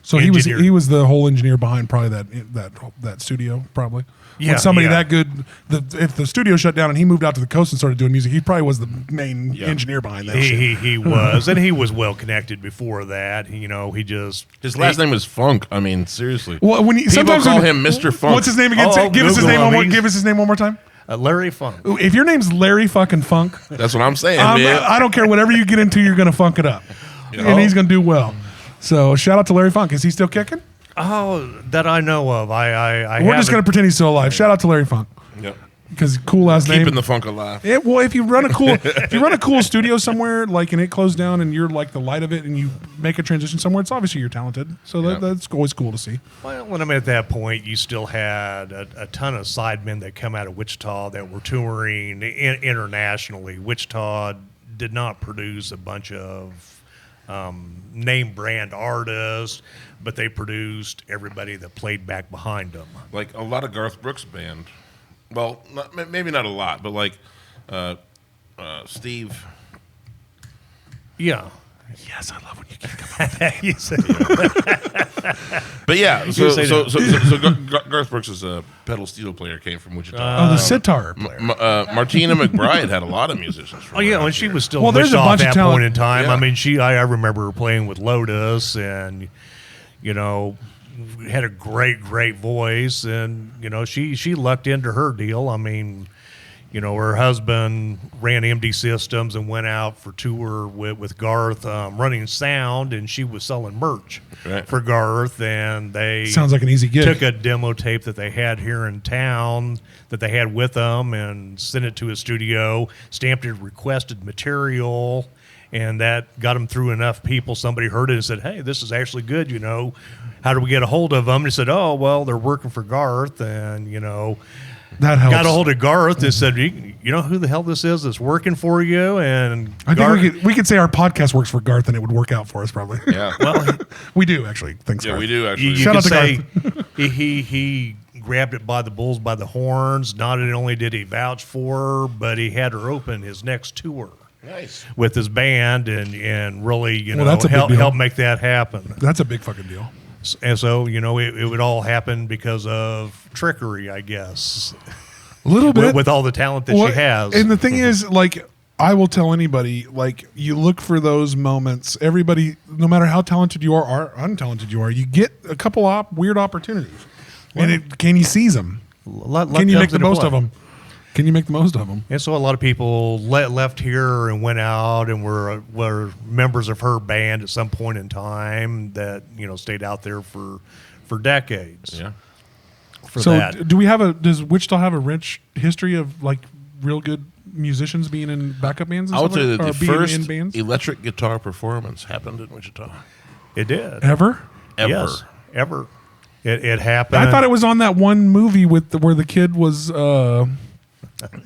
So engineer. he was the whole engineer behind probably that studio probably. Yeah, When somebody yeah. that good, if the studio shut down and he moved out to the coast and started doing music, he probably was the main engineer behind that. shit. He was, and he was well connected before that. He just His last name is Funk. I mean, seriously. Well, when People sometimes call when- him Mr. Funk. What's his name again? Oh, Give us his Google name him. one more. He's- Give us his name one more time. Larry Funk. If your name's Larry fucking Funk, That's what I'm saying, man. I don't care whatever you get into, you're gonna funk it up, and he's gonna do well. So shout out to Larry Funk. Is he still kicking? Oh, that I know of. I We're just gonna pretend he's still alive. Shout out to Larry Funk Yep. because cool last name. Keeping the funk alive. Well, if you run a cool studio somewhere, like, and it closed down, and you're like the light of it, and you make a transition somewhere, it's obviously you're talented. So that's always cool to see. Well, when I'm at that point, you still had a ton of sidemen that come out of Wichita that were touring internationally. Wichita did not produce a bunch of name brand artists, but they produced everybody that played back behind them. Like a lot of Garth Brooks band. Well, maybe not a lot, but like Steve. Yeah. Yes, I love when you keep coming. You say- But yeah, You so say Garth Brooks' pedal steel player came from Wichita. Oh, the sitar player. Martina McBride had a lot of musicians. From Oh yeah, around when she here. was still Well, there's a Wichita bunch at of that talent- point in time. Yeah. I mean, I remember her playing with Lotus, and had a great voice, and she lucked into her deal. I mean, her husband ran MD Systems and went out for tour with Garth, running sound, and she was selling merch for Garth, and they Sounds like an easy gig. took a demo tape that they had here in town that they had with them and sent it to a studio, stamped it, requested material, and that got them through enough people. Somebody heard it and said, "Hey, this is actually good, How do we get a hold of them?" And they said, "Oh, well, they're working for Garth," and, That helps. got a hold of Garth and said, "You know who the hell this is that's working for you?" And I Garth, think we could say our podcast works for Garth, and it would work out for us probably. Yeah, well, We do actually. Thanks, yeah, Garth. we do actually. you Shout could out say to he grabbed it by the bulls by the horns. Not only did he vouch for her, but he had her open his next tour Nice. with his band and really that's a big deal. help make that happen. That's a big fucking deal. And so it would all happen because of trickery, I guess, A little bit with all the talent that Well, she has. And the thing is, like, I will tell anybody, like, you look for those moments. Everybody, no matter how talented you are or untalented you are, you get a couple weird opportunities. Can you seize them? Can you make the most of them? Can you make the most of them? And so a lot of people left here and went out and were members of her band at some point in time that stayed out there for decades. Yeah. For So, that. does Wichita have a rich history of like real good musicians being in backup bands? And I would stuff say like that or the being first in bands electric guitar performance happened in Wichita. It did. ever. Ever. Yes, ever. It happened. I thought it was on that one movie where the kid was.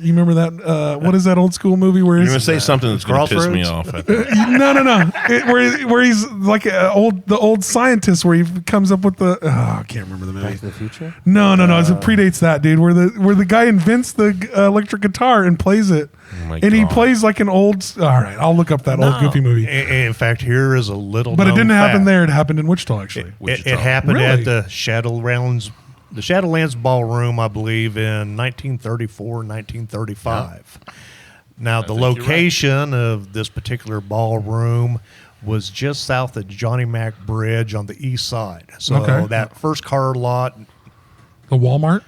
You remember that? What is that old school movie where You're he's going to say something that's going to piss me off. Crossroads? I think. no. Where he's like the old scientist where he comes up with the. I can't remember the movie. Back to the Future? No. It predates that, dude. Where the guy invents the electric guitar and plays it, Oh my and he God. plays like an old. All right, I'll look up that old goofy movie. In fact, here is a little. But it known didn't happen fact. there. It happened in Wichita, actually. It happened Really? at the Shadowlands Ballroom, I believe, in 1934, 1935. Now, the think you're right. location of this particular ballroom was just south of Johnny Mac Bridge on the east side. So Okay. that first car lot The Walmart.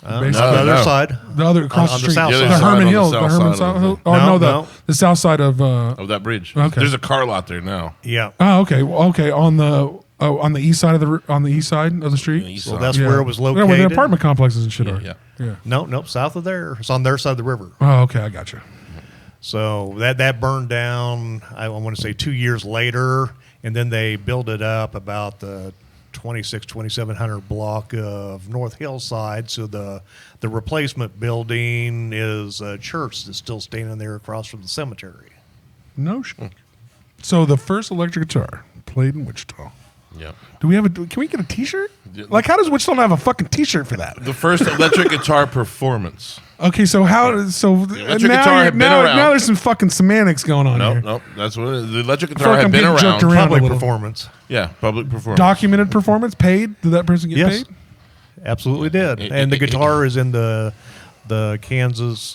on Basically. the other No. side. The other across on the the street, south the side. The other Herman side, Hill, on the the south Herman side South of Hill. the- Oh No, no, no. the south side of. Of that bridge. Okay. There's a car lot there now. Yeah. Oh, okay, okay. On the east side of the east side of the street. On the east So side. that's Yeah. where it was Yeah, located. where the apartment complexes and shit are. Yeah. Nope, south of there. It's on their side of the river. Oh, okay, I got you. So that burned down, I want to say 2 years later, and then they built it up about the 2700 block of North Hillside. So the replacement building is a church that's still standing there across from the cemetery. No shit. So the first electric guitar played in Wichita. Yeah. Do we have can we get a T-shirt? Yeah. Like, how does Wichita not have a fucking T-shirt for that? The first electric guitar performance. Okay, so electric guitar had been around. now there's some fucking semantics going on here. Nope. That's what it is. The electric feel guitar like had I'm been getting jerked around. around. Public a little. performance. Yeah, public performance. Documented performance, paid? Did that person get Yes. paid? Absolutely did. And the guitar is in the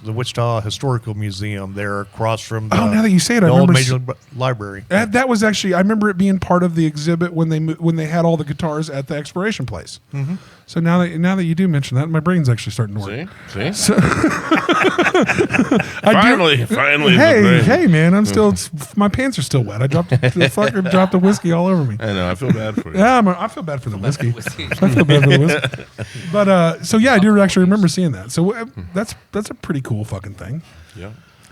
Wichita Historical Museum there across from the, Oh, now that you say it, I the old remember major library. That was actually, I remember it being part of the exhibit when they had all the guitars at the expiration place. Mm-hmm. So now that you do mention that, my brain's actually starting to work. See? I do- Finally. Hey, man! I'm still. My pants are still wet. I dropped the fucker dropped the whiskey all over me. I know. I feel bad for you. Yeah, I feel bad for the whiskey. Whiskey. I feel bad for the whiskey. But so yeah, I do actually remember seeing that. So that's a pretty cool fucking thing. Yeah.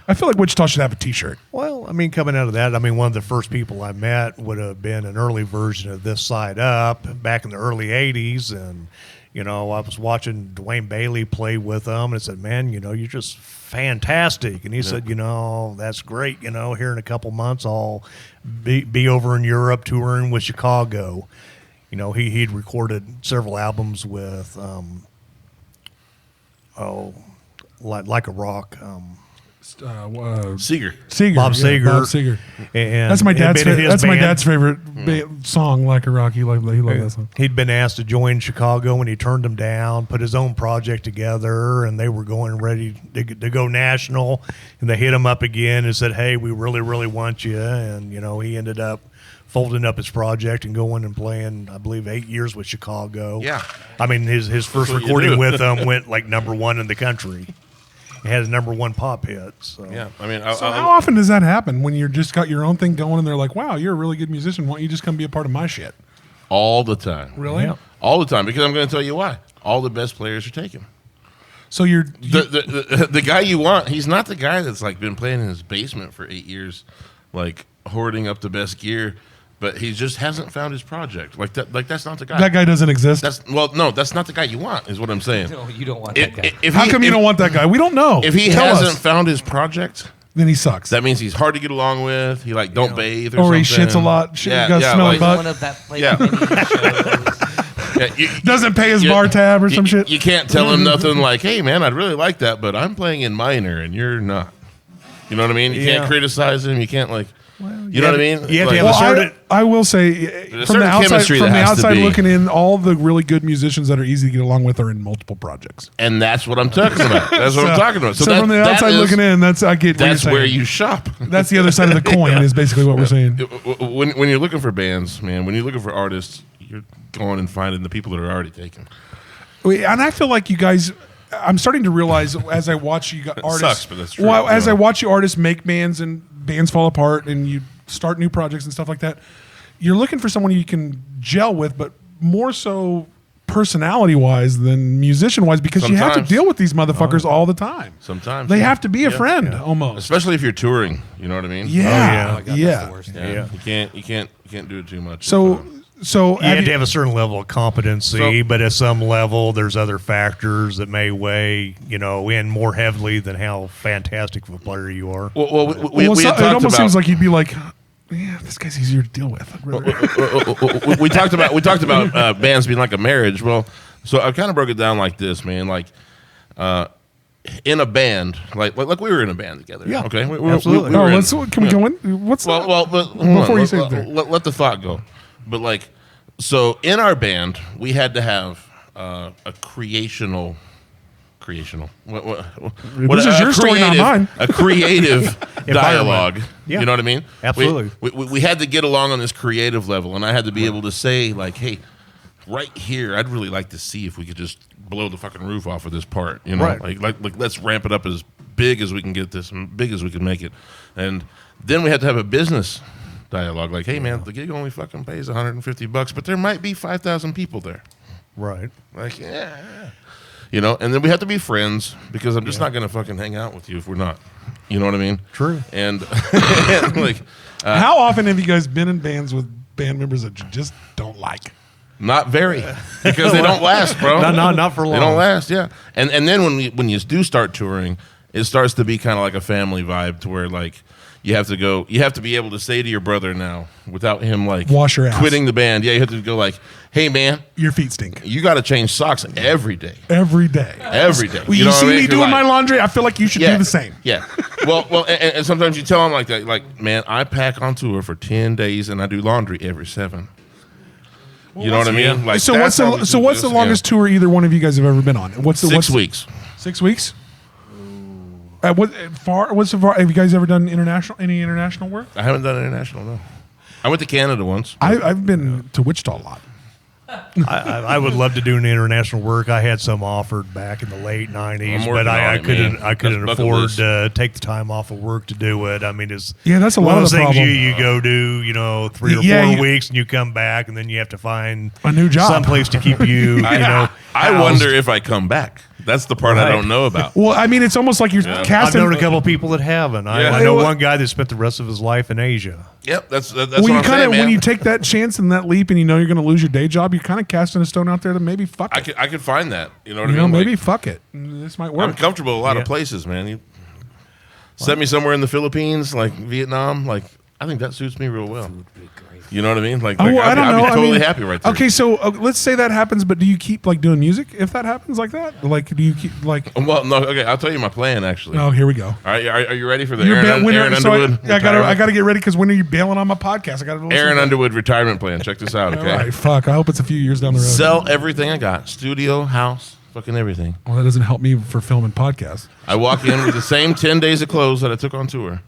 I feel like Wichita should have a T-shirt. Well, I mean, coming out of that, I mean, one of the first people I met would have been an early version of This Side Up back in the early 80s. And, I was watching Dwayne Bailey play with them and said, man, you're just fantastic. And he said, that's great. Here in a couple months, I'll be over in Europe touring with Chicago. He'd recorded several albums with, like a rock. Seeger. Seeger. Bob yeah, Seger. Bob Seger. And That's my dad's. had been in his That's my band. dad's favorite song. Like a Rock. He loved that song. He'd been asked to join Chicago and he turned them down, put his own project together, and they were going ready to go national. And they hit him up again and said, "Hey, we really, really want you." And, he ended up folding up his project and going and playing, I believe, 8 years with Chicago. Yeah. I mean, his first what you recording do. with them went like #1 in the country. It had his #1 pop hit. So. Yeah, I mean, So how often does that happen when you're just got your own thing going and they're like, "Wow, you're a really good musician. Why don't you just come be a part of my shit?" all the time. Really? Yeah. All the time, because I'm going to tell you why. All the best players are taken. So you're The guy you want, he's not the guy that's like been playing in his basement for 8 years, like hoarding up the best gear, but he just hasn't found his project. Like that's not the guy. that guy doesn't exist. That's not the guy you want, is what I'm saying. No, you don't want that guy. How come you don't want that guy? We don't know. If he Tell hasn't us. found his project, Then he sucks. that means he's hard to get along with. He don't bathe Or he something. shits a lot. Yeah, got yeah, smelly like- butt. One of that play Yeah. many shows. Yeah, Doesn't pay his bar tab or some shit. You can't tell him nothing like, "Hey, man, I'd really like that, but I'm playing in minor and you're not." You know what I mean? You Yeah. can't criticize him. You can't you know what I mean? You have to Like- have a certain. I will say There's a from the certain outside, chemistry from that the has to outside be. looking in, all the really good musicians that are easy to get along with are in multiple projects. And that's what I'm talking about. That's what I'm talking about. So that- from the that outside is- looking in, I get what you're That's saying. where you shop. That's the other side of the coin. Is basically what we're saying. When you're looking for bands, man, when you're looking for artists, you're going and finding the people that are already taken. And I feel like you guys. I'm starting to realize as I watch you artists. sucks, but that's true. Well, as Yeah. I watch you artists make bands and bands fall apart, and you start new projects and stuff like that, you're looking for someone you can gel with, but more so personality-wise than musician-wise, because you have to Sometimes. deal with these motherfuckers all the time. Sometimes They yeah. have to be a Yeah. friend almost. especially if you're touring. You know what I mean? Yeah, Oh my God, yeah. that's the worst. Yeah. You can't do it too much. So You have to have a certain level of competency, So- but at some level, there's other factors that may weigh, in more heavily than how fantastic of a player you are. well, we Well, had it talked almost about. seems like you'd be like, "Yeah, this guy's easier to deal with." I'd rather- we talked about bands being like a marriage. Well, so I kind of broke it down like this, man. Like, in a band, like we were in a band together. Yeah. Okay. Absolutely. We Oh, were in- let's. Can we go in? What's Well, but hold Before on, you say it let, there. let the thought go. But so in our band, we had to have a creational. This is your story, not mine. A creative dialogue. Yeah. You know what I mean? Absolutely. We had to get along on this creative level, and I had to be able to say, like, "Hey, right here, I'd really like to see if we could just blow the fucking roof off of this part." You know, Right. like let's ramp it up as big as we can get this, and big as we can make it. And then we had to have a business dialogue, like, "Hey, man, the gig only fucking pays $150, but there might be 5,000 people there." Right. Like, yeah. And then we have to be friends, because I'm just not going to fucking hang out with you if we're not. You know what I mean? True. And, like, How often have you guys been in bands with band members that you just don't like? not very, because they don't last, bro. Not for long. They don't last, yeah. And then when you do start touring, it starts to be kind of like a family vibe, to where, like, you have to be able to say to your brother now, without him, like, Wash your ass. quitting the band. Yeah, you have to go like, "Hey, man, Your feet stink you got to change socks every day." every day. Every day. Well, you know what see I mean? me 'Cause, doing like, my laundry. I feel like you should do the same. Yeah. Well, and sometimes you tell them like that, like, "Man, I pack on tour for 10 days and I do laundry every 7." You know what I mean? Like, So that's how we do what's the this. longest tour either one of you guys have ever been on? What's the Yeah. 6 what's, weeks. 6 weeks? What's the far? Have you guys ever done any international work? I haven't done international, no. I went to Canada once. I've been to Wichita a lot. I would love to do an international work. I had some offered back in the late '90s, I'm but working on I it, couldn't. man. I couldn't That's bucket afford list. to take the time off of work to do it. I mean, it's Yeah, that's a one lot of of those the things problem. you go do, 3 or Yeah, 4 you- weeks, and you come back, and then you have to find A new job. someplace to keep you. I housed. wonder if I come back. That's the part I Right. don't know about. Well, I mean, it's almost like you're I've casting. known a couple of people that haven't. Yeah. I know one guy that spent the rest of his life in Asia. Yep, that's well, what you I'm kind saying, of man. when you take that chance and that leap, and you know you're going to lose your day job, you're kind of casting a stone out there to maybe fuck it. I could find that. You know what You I know, mean? maybe Like, fuck it. This might I'm work. comfortable a lot Yeah. of places, man. You send me somewhere in the Philippines, like Vietnam, like I think that suits me real well. Would be great. You know what I mean? Like, Oh, well, I don't know. I'd be totally I mean, happy right there. Okay, so let's say that happens, but do you keep like doing music if that happens like that? Like, do you keep like? Well, no. Okay, I'll tell you my plan actually. Oh, here we go. All right, are you ready for the You're Aaron so Underwood? I gotta get ready because when are you bailing on my podcast? I gotta listen Aaron to it. Underwood retirement plan. Check this out. All Okay, right, fuck. I hope it's a few years down the road. sell everything I got: studio, house, fucking everything. Well, that doesn't help me for filming podcasts. I walk in with the same 10 days of clothes that I took on tour.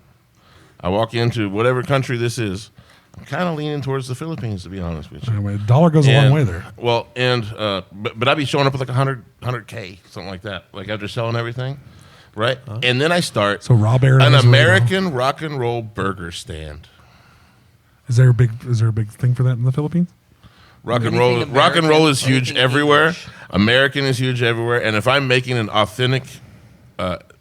I walk into whatever country this is. I'm kind of leaning towards the Philippines, to be honest with you. Anyway, dollar goes a long way there. Well, but I'd be showing up with like 100K, something like that. Like after selling everything, right? And then I start So Rob Aaron an is really American rock and roll burger stand. Is there a big thing for that in the Philippines? Rock and Anything roll is American, huge anything everywhere. English. American is huge everywhere. And if I'm making an authentic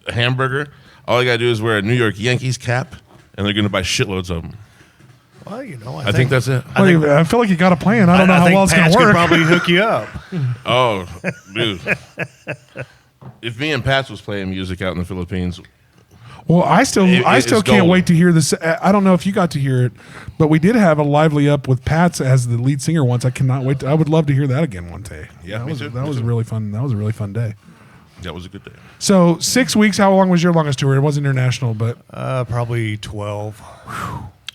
hamburger, all I gotta do is wear a New York Yankees cap, and they're gonna buy shitloads of them. Well, you know, I think that's it. I feel like you got a plan. I don't know how think well it's Pat's gonna could work. probably hook you up. Oh, dude. If me and Pats was playing music out in the Philippines, Well, I still it's can't gold. wait to hear this. I don't know if you got to hear it, but we did have a lively up with Pats as the lead singer once. I cannot wait. I would love to hear that again one day. Yeah, that me was too, that me was too. really fun. That was a really fun day. that was a good day. So 6 weeks. How long was your longest tour? It wasn't international, but Probably 12.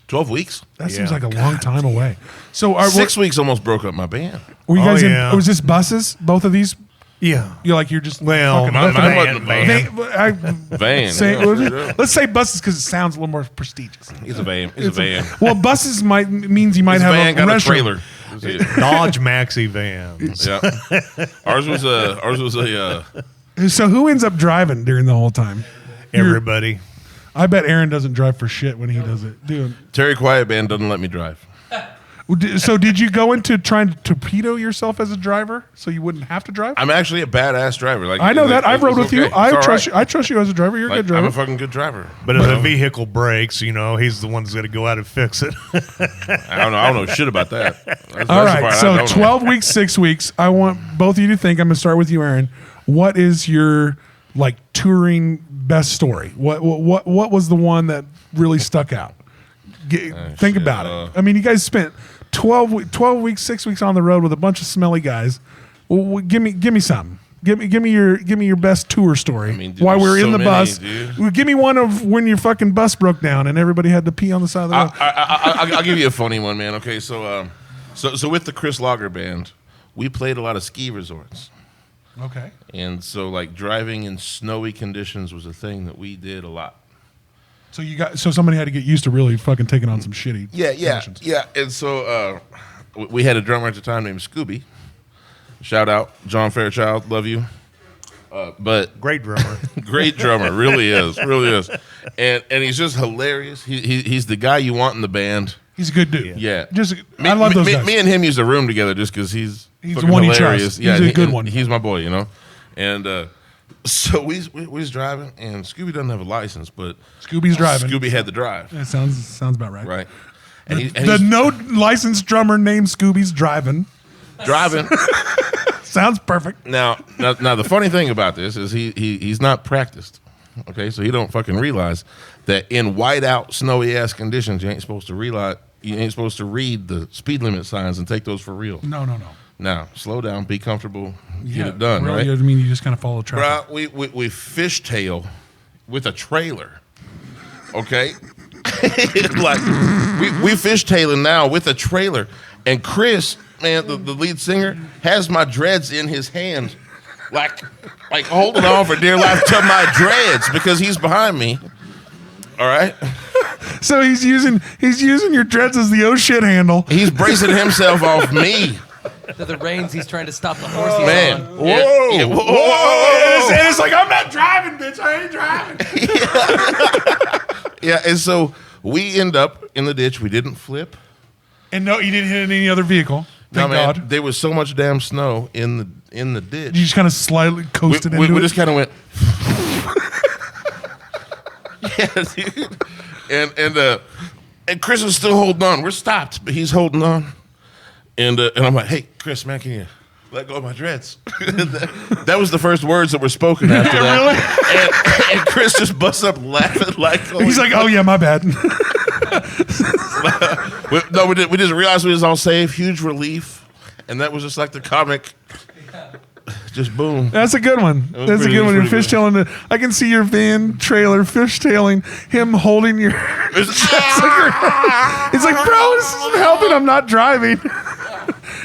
12 weeks? that seems Yeah. like a long time away. So are, 6 weeks almost broke up my band. were you Oh, guys yeah. in? Was this buses? Both of these? Yeah. You're just Well, fucking- mine mine wasn't wasn't a a van. Van. Say, Yeah. let's say buses because it sounds a little more prestigious. He's a van. He's a van. Well, buses means you might His have van a got a restroom. trailer. That's it. Dodge Maxi vans. Yeah. Ours was a So who ends up driving during the whole time? Everybody. I bet Aaron doesn't drive for shit when he does it. Dude. Terry Quiet Band doesn't let me drive. So did you go into trying to torpedo yourself as a driver so you wouldn't have to drive? I'm actually a badass driver. Like I know that. I've rode with you. It's I all trust right. you. I trust you as a driver. You're a Like, good driver. I'm a fucking good driver. But if the vehicle breaks, he's the one that's going to go out and fix it. I don't know shit about that. That's All the part right. I So don't know. 12 weeks, 6 weeks. I want both of you to think. I'm going to start with you, Aaron. What is your touring best story? What was the one that really stuck out? Think shit. about it. I mean, you guys spent 12 weeks, 6 weeks on the road with a bunch of smelly guys. Well, give me something. Give me your best tour story. mean, dude, While we there's were in so the many, bus, dude. Well, give me one of when your fucking bus broke down and everybody had to pee on the side of the road. I'll give you a funny one, man. Okay, so with the Chris Lager Band, we played a lot of ski resorts. Okay. And so, driving in snowy conditions was a thing that we did a lot. So somebody had to get used to really fucking taking on some shitty conditions. Yeah. And so we had a drummer at the time named Scooby. Shout out, John Fairchild, love you. But Great drummer. great drummer, really is. And he's just hilarious. He's the guy you want in the band. He's a good dude. Yeah. I love those guys. Me and him used a room together just because he's the fucking one you hilarious. trust. He's a good one. He's my boy, And so we was driving, and Scooby doesn't have a license, but Scooby's driving. Scooby had to drive, That sounds about right. right? And, The he's no licensed drummer named Scooby's driving. driving. Sounds perfect. Now, the funny thing about this is he's not practiced. Okay, so he don't fucking realize that in whiteout, snowy ass conditions, you ain't supposed to read the speed limit signs and take those for real. No. Now, slow down, be comfortable, get it done, really, right? I mean, you just kind of follow traffic. Bro, we fishtail with a trailer. Okay, we fishtailing now with a trailer, and Chris, man, the lead singer, has my dreads in his hand, like holding on for dear life to my dreads because he's behind me. All right, So he's using your dreads as the oh shit handle. he's bracing himself off me, To the reins, he's trying to stop the horse he's man. on. Yeah, whoa. And it's like, I'm not driving, bitch. I ain't driving. Yeah, and so we end up in the ditch. We didn't flip. And no, you didn't hit any other vehicle. Thank No, man, God. there was so much damn snow in the ditch. You just kind of slightly coasted we into it. just kind of went. Yeah, dude. And Chris is still holding on. We're stopped, but he's holding on. And I'm like, hey, Chris, man, can let go of my dreads. That was the first words that were spoken after that. And Chris just busts up laughing like. He's like, "Oh yeah, my bad." We just realized we was all safe. Huge relief, and that was just like the comic. Just boom. That's a good one. That's a good one. You're fishtailing. I can see your van trailer fishtailing. Him holding your. It's like, bro, this isn't helping. I'm not driving.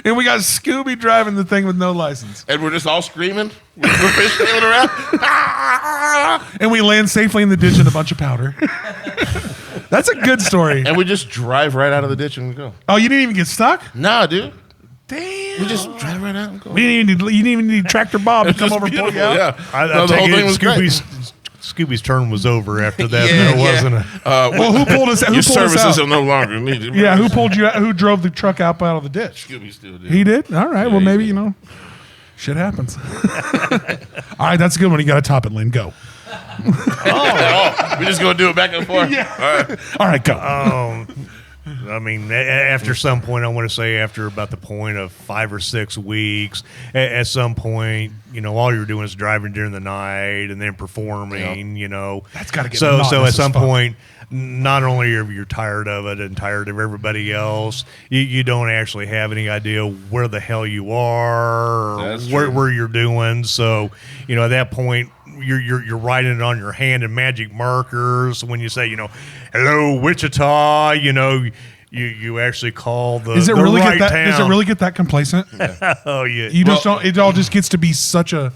And we got Scooby driving the thing with no license. And we're just all screaming. We're fishtailing around. And we land safely in the ditch in a bunch of powder. That's a good story. And we just drive right out of the ditch and go. Oh, you didn't even get stuck? Nah, dude. Damn. We just drive right out and go. You didn't even need Tractor Bob to come over and pull you out? Yeah. I the whole thing was Scooby's turn was over after that. Yeah, There wasn't a. Well, who pulled us? Who Your pulled us services out? are no longer needed. Yeah, who pulled you out? Who drove the truck out of the ditch? Scooby still did. He did? All right. Yeah, Well, he maybe, did. shit happens. All right, that's a good one. You got to top it, Lynn. Go. We're just going to do it back and forth. Yeah. All right, go. I mean, after some point, I want to say after about the point of 5 or 6 weeks, at some point, all you're doing is driving during the night and then performing, That's gotta get So monotonous at as some fuck. point, not only are you tired of it and tired of everybody else, you don't actually have any idea where the hell you are or That's true. where you're doing. So, at that point, you're writing it on your hand in magic markers. When you say, hello, Wichita, you actually call the Does it the really right get that? town. Does it really get that complacent? Oh yeah. You just don't. It all just gets to be such a.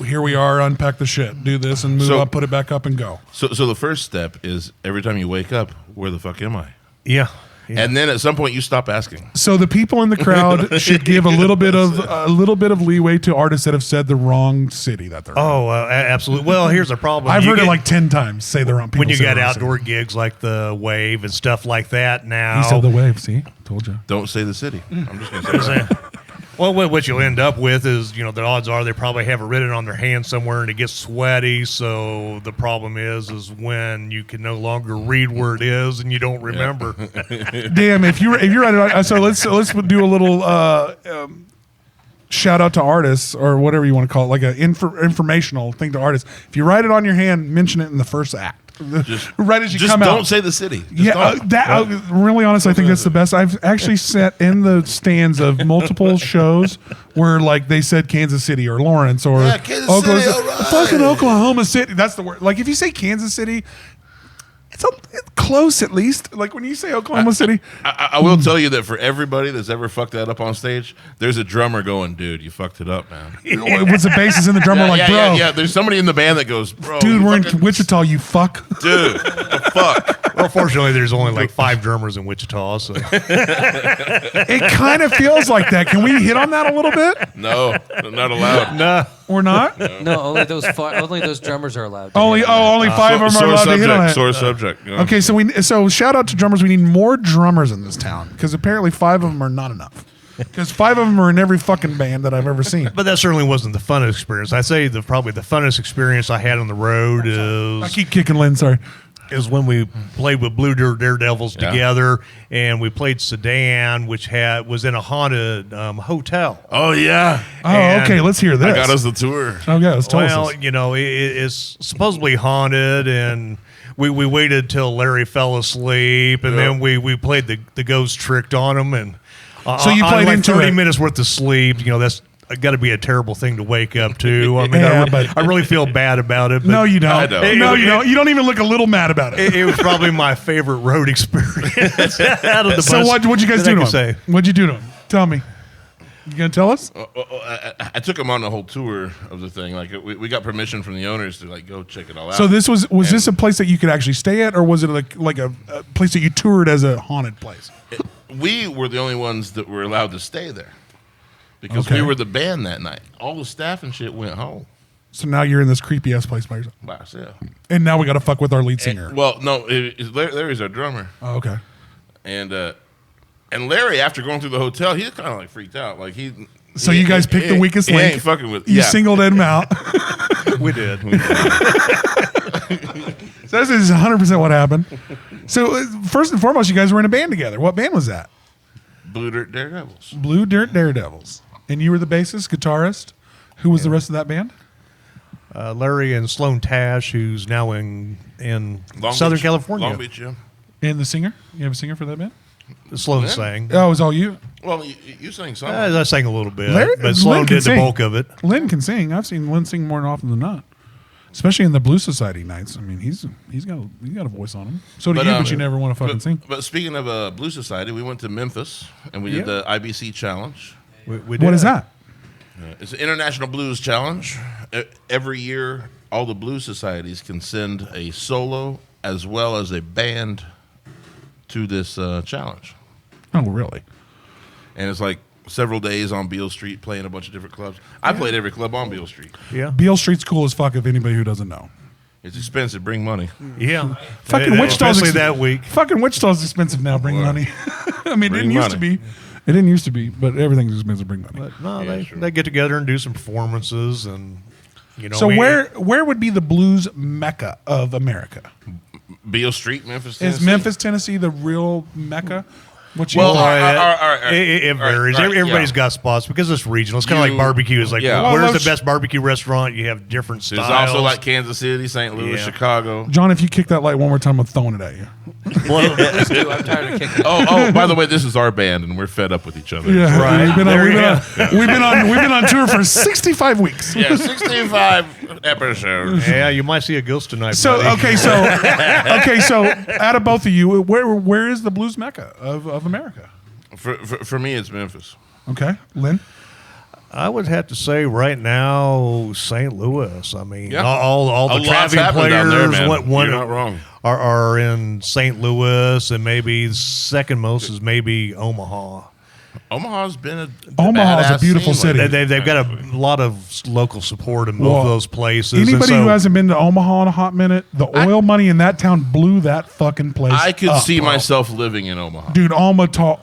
Here we are. Unpack the shit. Do this and move So- up. Put it back up and go. So the first step is every time you wake up, where the fuck am I? Yeah. And then at some point you stop asking. So the people in the crowd should give a little bit of leeway to artists that have said the wrong city that they're. Oh, absolutely. Well, here's the problem. I've You heard it get- like 10 times. Say the wrong. People when you say got the wrong outdoor city. gigs like the Wave and stuff like that. Now, He said the wave. See, told you. Don't say the city. I'm just going to say that. Well, what you'll end up with is, the odds are they probably have it written on their hand somewhere and it gets sweaty. So the problem is when you can no longer read where it is and you don't remember. Damn, if you're right on, so let's do a little shout out to artists or whatever you want to call it, like an informational thing to artists. If you write it on your hand, mention it in the first act. Right as you Just come out. don't say the city. Just Yeah, don't. really honestly, I think that's the best. I've actually sat in the stands of multiple shows where, like, they said Kansas City or Lawrence or Yeah, Kansas Oklahoma, City, all right. fucking Oklahoma City. That's the word. Like, if you say Kansas City, it's close at least. Like when you say Oklahoma City, I will tell you that for everybody that's ever fucked that up on stage, there's a drummer going, dude, you fucked it up, man. what's the basis in the drummer? Like, bro, yeah. There's somebody in the band that goes, bro, dude, you we're in fucking- Wichita. You fuck. Dude, the fuck. Well, fortunately, there's only like 5 drummers in Wichita. So It kind of feels like that. Can we hit on that a little bit? No, not allowed. no. Or not? No, only those drummers are allowed. To Only hit on that. only 5 of them are Sore allowed to hit on subject. it. Sore subject. Yeah. Okay, so shout out to drummers. We need more drummers in this town because apparently 5 of them are not enough. Because 5 of them are in every fucking band that I've ever seen. But that certainly wasn't the funnest experience. I'd say probably the funnest experience I had on the road I keep kicking Lynn. Sorry. is when we played with Blue Daredevils Yeah. together, and we played Sedan, which was in a haunted hotel. Oh, yeah. Oh, And okay. Let's hear this. I got us the tour. Okay, let's tell Well, us. it's supposedly haunted, and we waited till Larry fell asleep, and then we played the ghost tricked on him, and So you on played like into 30 it. minutes worth of sleep. That's got to be a terrible thing to wake up to. I mean, Yeah, but- I really feel bad about it. But No, you I don't. don't. No, you don't. You don't even look a little mad about it. It was probably my favorite road experience out of the So bunch what'd you guys that I do to can him? say. What'd you do to him? Tell me. You gonna tell us? I took him on the whole tour of the thing. Like we got permission from the owners to like go check it all out. So this was this a place that you could actually stay at, or was it like a place that you toured as a haunted place? We were the only ones that were allowed to stay there because Okay. we were the band that night. All the staff and shit went home So now you're in this creepy ass place by yourself, by ourselves. and now we got to fuck with our lead singer. Well, no, Larry's our drummer, Oh, okay. and Larry, after going through the hotel, he kind of like freaked out. Like So you guys picked the weakest he link. Ain't fucking with. You Yeah. singled him out. We did. So this is 100% what happened. So first and foremost, you guys were in a band together. What band was that? Blue Dirt Daredevils. Blue Dirt Daredevils. And you were the bassist, guitarist. Who was the rest of that band? Larry and Sloan Tash, who's now in Long Southern Beach, California. Long Beach, yeah. And the singer? You have a singer for that band? Sloan Yeah. sang. Oh, it was all you? Well, you sang some. I sang a little bit, Larry- but Sloan Lynn can did the sing. bulk of it. Lynn can sing. I've seen Lynn sing more often than not. Especially in the Blues Society nights. I mean, he's got a voice on him. So do you, but you never want to fucking sing. But speaking of Blue Society, we went to Memphis and we did the IBC Challenge. We What is that? It's an International Blues Challenge. Every year, all the blues societies can send a solo as well as a band to this challenge. Oh, really? And it's like several days on Beale Street playing a bunch of different clubs. I played every club on Beale Street. Yeah. Beale Street's cool as fuck if anybody who doesn't know. It's expensive. Bring money. Yeah. Fucking Wichita's especially that week. Fucking Wichita's expensive now. Bring money. I mean, it didn't used to be. It didn't used to be, but everything's expensive. Bring money. But no, Yeah, they, sure. they get together and do some performances, and you know. So where would be the blues mecca of America? Beale Street, Memphis, Is Tennessee. Memphis, Tennessee, the real mecca? What you Well, call it? all right. It varies. All right, Everybody's yeah. got spots because it's regional. It's kind of You- like barbecue. It's like, yeah. Well, where's those- the best barbecue restaurant? You have different There's styles. also like Kansas City, St. Louis, Yeah. Chicago. John, if you kick that light one more time, I'm throwing it at you. Let's do. I'm tired of kicking. Oh, by the way, this is our band, and we're fed up with each other. Yeah, Right. We've been on, There we've you been on, we've been on tour for 65 weeks. Yeah, 65 episodes. Yeah, you might see a ghost tonight. So buddy. so out of both of you, where is the blues mecca of America? For me, it's Memphis. Okay, Lynn. I would have to say right now, St. Louis. I mean, Yeah. all A the lot's traveling happening players down there, man. what You're not wrong. are in St. Louis, and maybe the second most is maybe Omaha. Omaha's been a Omaha's a badass beautiful scene city. lately. They've got a lot of local support in both Well, of those places. and Anybody so- who hasn't been to Omaha in a hot minute, the oil money in that town blew that fucking place. I could up, see bro. myself living in Omaha. Dude, Omaha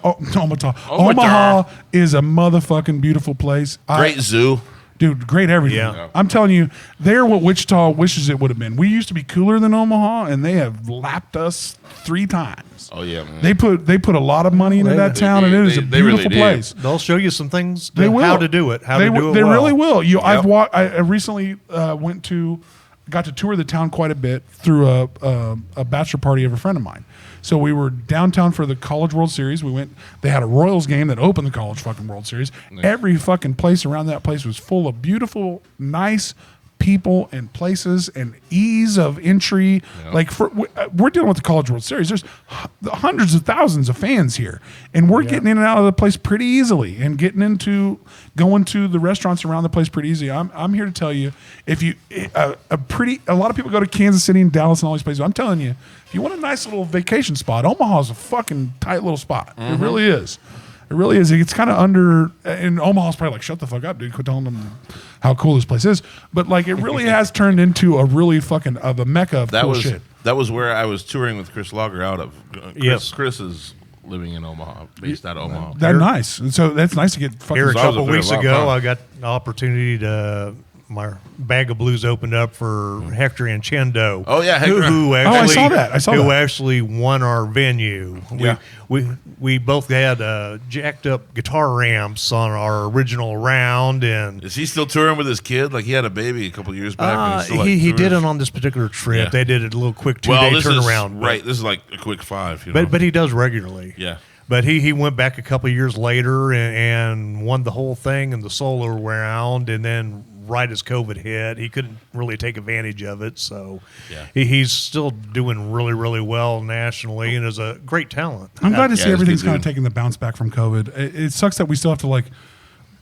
is a motherfucking beautiful place. Great zoo. Dude, great everything. Yeah. I'm telling you, they're what Wichita wishes it would have been. We used to be cooler than Omaha, and they have lapped us 3 times. Oh yeah, man. They put a lot of money into that town, and it is a they really beautiful did. place. They'll show you some things They will. how to do it. How they to do will- it. They well. really will. Yep. I recently got to tour the town quite a bit through a bachelor party of a friend of mine. So we were downtown for the College World Series. We went. They had a Royals game that opened the College fucking World Series. Every fucking place around that place was full of beautiful, nice people and places and ease of entry. Yeah. Like we're dealing with the College World Series. There's hundreds of thousands of fans here, and we're getting in and out of the place pretty easily, and going to the restaurants around the place pretty easy. I'm here to tell you, if you a lot of people go to Kansas City and Dallas and all these places. I'm telling you, if you want a nice little vacation spot, Omaha's a fucking tight little spot. It really is. It really is. It's kind of under, and Omaha's probably like, shut the fuck up, dude. Quit telling them how cool this place is. But like, it really has turned into a really fucking of a mecca of cool shit. That was where I was touring with Chris Lager out of. Yes. Chris is living in Omaha, based out of Omaha. That's nice. And so that's nice to get fucking. Here a I was couple up there a weeks lot of ago, fun. I got an opportunity to. My bag of blues opened up for Hector Anchendo. Oh, yeah, who, Hector. who I actually, saw that. I saw who that. actually won our venue. Yeah. We both had jacked up guitar amps on our original round, and Is he still touring with his kid? Like he had a baby a couple years back. and he's still, like, he did tours? it on this particular trip. Yeah. They did a little quick 2-day Well, this turnaround. is right. This is like a quick 5. You know? But he does regularly. yeah. But he went back a couple of years later and won the whole thing in the solo round, and then right as COVID hit, he couldn't really take advantage of it. So Yeah. he's still doing really, really well nationally and is a great talent. I'm glad to see he's a everything's good kind of dude. taking the bounce back from COVID. It sucks that we still have to like,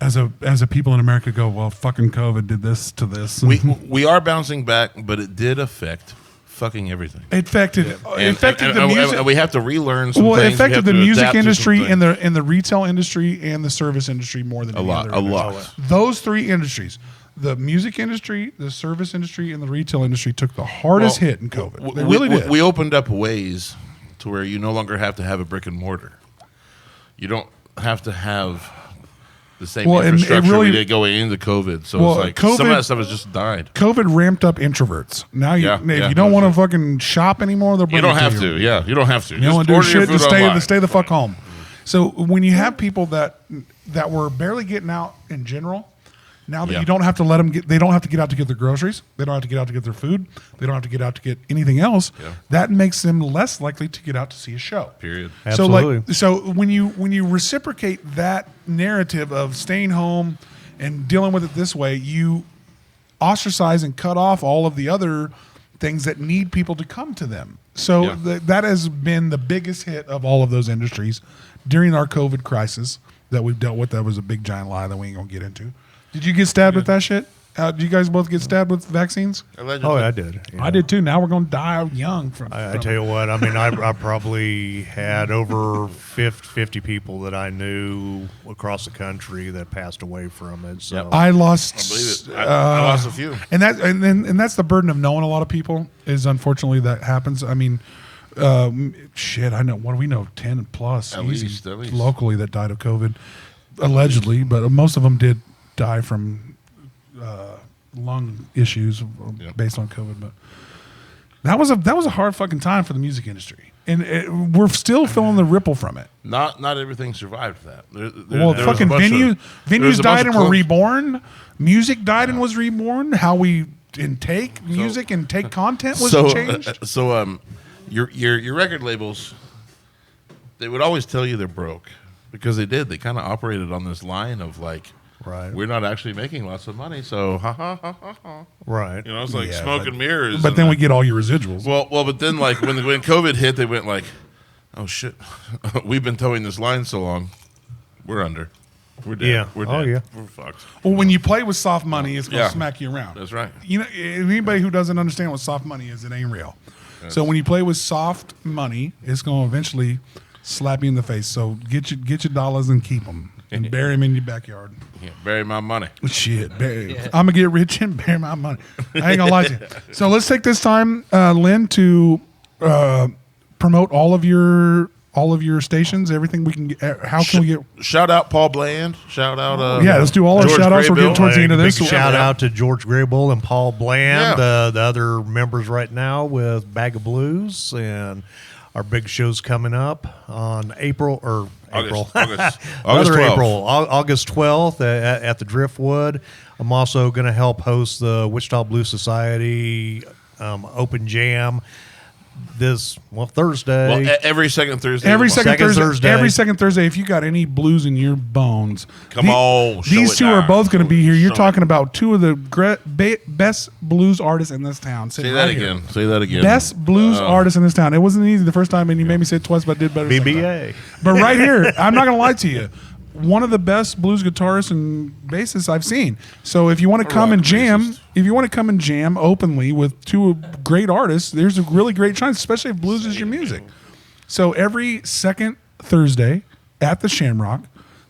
as a people in America, go, well, fucking COVID did this to this. We are bouncing back, but it did affect fucking everything. It affected the music. And we have to relearn some Well, it things. We affected have the to music adapt to some industry things. and the retail industry and the service industry more than a any lot, other a industry. lot. Those 3 industries, the music industry, the service industry, and the retail industry, took the hardest Well, hit in COVID. They we, really did. We opened up ways to where you no longer have to have a brick and mortar. You don't have to have the same Well, and it infrastructure really- we did going into COVID. So Well, it's like some of that stuff has just died. COVID ramped up introverts. Now, Yeah, if yeah, you don't no want to shit. fucking shop anymore, they'll bring You don't it have you. to. Yeah, you don't have to. You don't want to do order your shit to food online. stay the fuck home. So when you have people that that were barely getting out in general. Now that Yeah. you don't have to let them they don't have to get out to get their groceries. They don't have to get out to get their food. They don't have to get out to get anything else. Yeah. That makes them less likely to get out to see a show. Period. Absolutely. So when you reciprocate that narrative of staying home and dealing with it this way, you ostracize and cut off all of the other things that need people to come to them. So Yeah. that has been the biggest hit of all of those industries during our COVID crisis that we've dealt with. That was a big giant lie that we ain't gonna get into. Did you get stabbed with that shit? Did you guys both get stabbed with vaccines? Allegedly. Oh, I did. Yeah. I did too. Now we're gonna die young from. I tell you what, I mean, I probably had over 50 people that I knew across the country that passed away from it. So Yep. I lost. I believe it. I lost a few. And that's the burden of knowing a lot of people is unfortunately that happens. I mean, shit, I know. What do we know? 10 plus At easy least. locally that died of COVID, allegedly, but most of them did die from lung issues based on COVID. But that was a hard fucking time for the music industry, and we're still feeling the ripple from it. Not everything survived that. Well, there was fucking a bunch of- there was venues a bunch died of and were close- reborn. Music died and was reborn. How we intake music and take content was changed. Your record labels, they would always tell you they're broke because they did. They kind of operated on this line of like, Right. we're not actually making lots of money, so ha ha ha ha ha. right. You know, it's like Yeah, smoke but- and mirrors. But and then we that. get all your residuals. well, but then like when COVID hit, they went like, oh shit, we've been towing this line so long, we're under. We're dead. Yeah. We're dead. Oh, yeah. We're fucked. Well, when you play with soft money, it's going to Yeah. smack you around. That's right. You know, anybody who doesn't understand what soft money is, it ain't real. So when you play with soft money, it's going to eventually slap you in the face. So get your dollars and keep them and bury them in your backyard. Yeah, bury my money. Shit, I'm gonna get rich and bury my money. I ain't gonna lie to you. So let's take this time, Lynn, to promote all of your stations. Everything we can get. How can we get? Shout out Paul Bland. Shout out. Yeah, let's do all our George shout outs. We're getting Graybill. towards the end of Big this. shout out to George Graybill and Paul Bland, Yeah. the other members right now with Bag of Blues, and our big show's coming up on April. August Another 12th. April, August 12th at the Driftwood. I'm also going to help host the Wichita Blues Society Open Jam Thursday. Well, every second Thursday. Every of the month. second Thursday, Thursday. every second Thursday, if you got any blues in your bones, Come on, show these it two are now. both going to be here. You're Show talking about two of the best blues artists in this town. Say that again. Say that again. Best blues artists in this town. It wasn't easy the first time, and you made me say it twice, but I did better. the second time. BBA. But right here, I'm not going to lie to you. One of the best blues guitarists and bassists I've seen. So if you want to come rock and jam, bassist. if you want to come and jam openly with two great artists, there's a really great chance, especially if blues is your music. So every second Thursday at the Shamrock,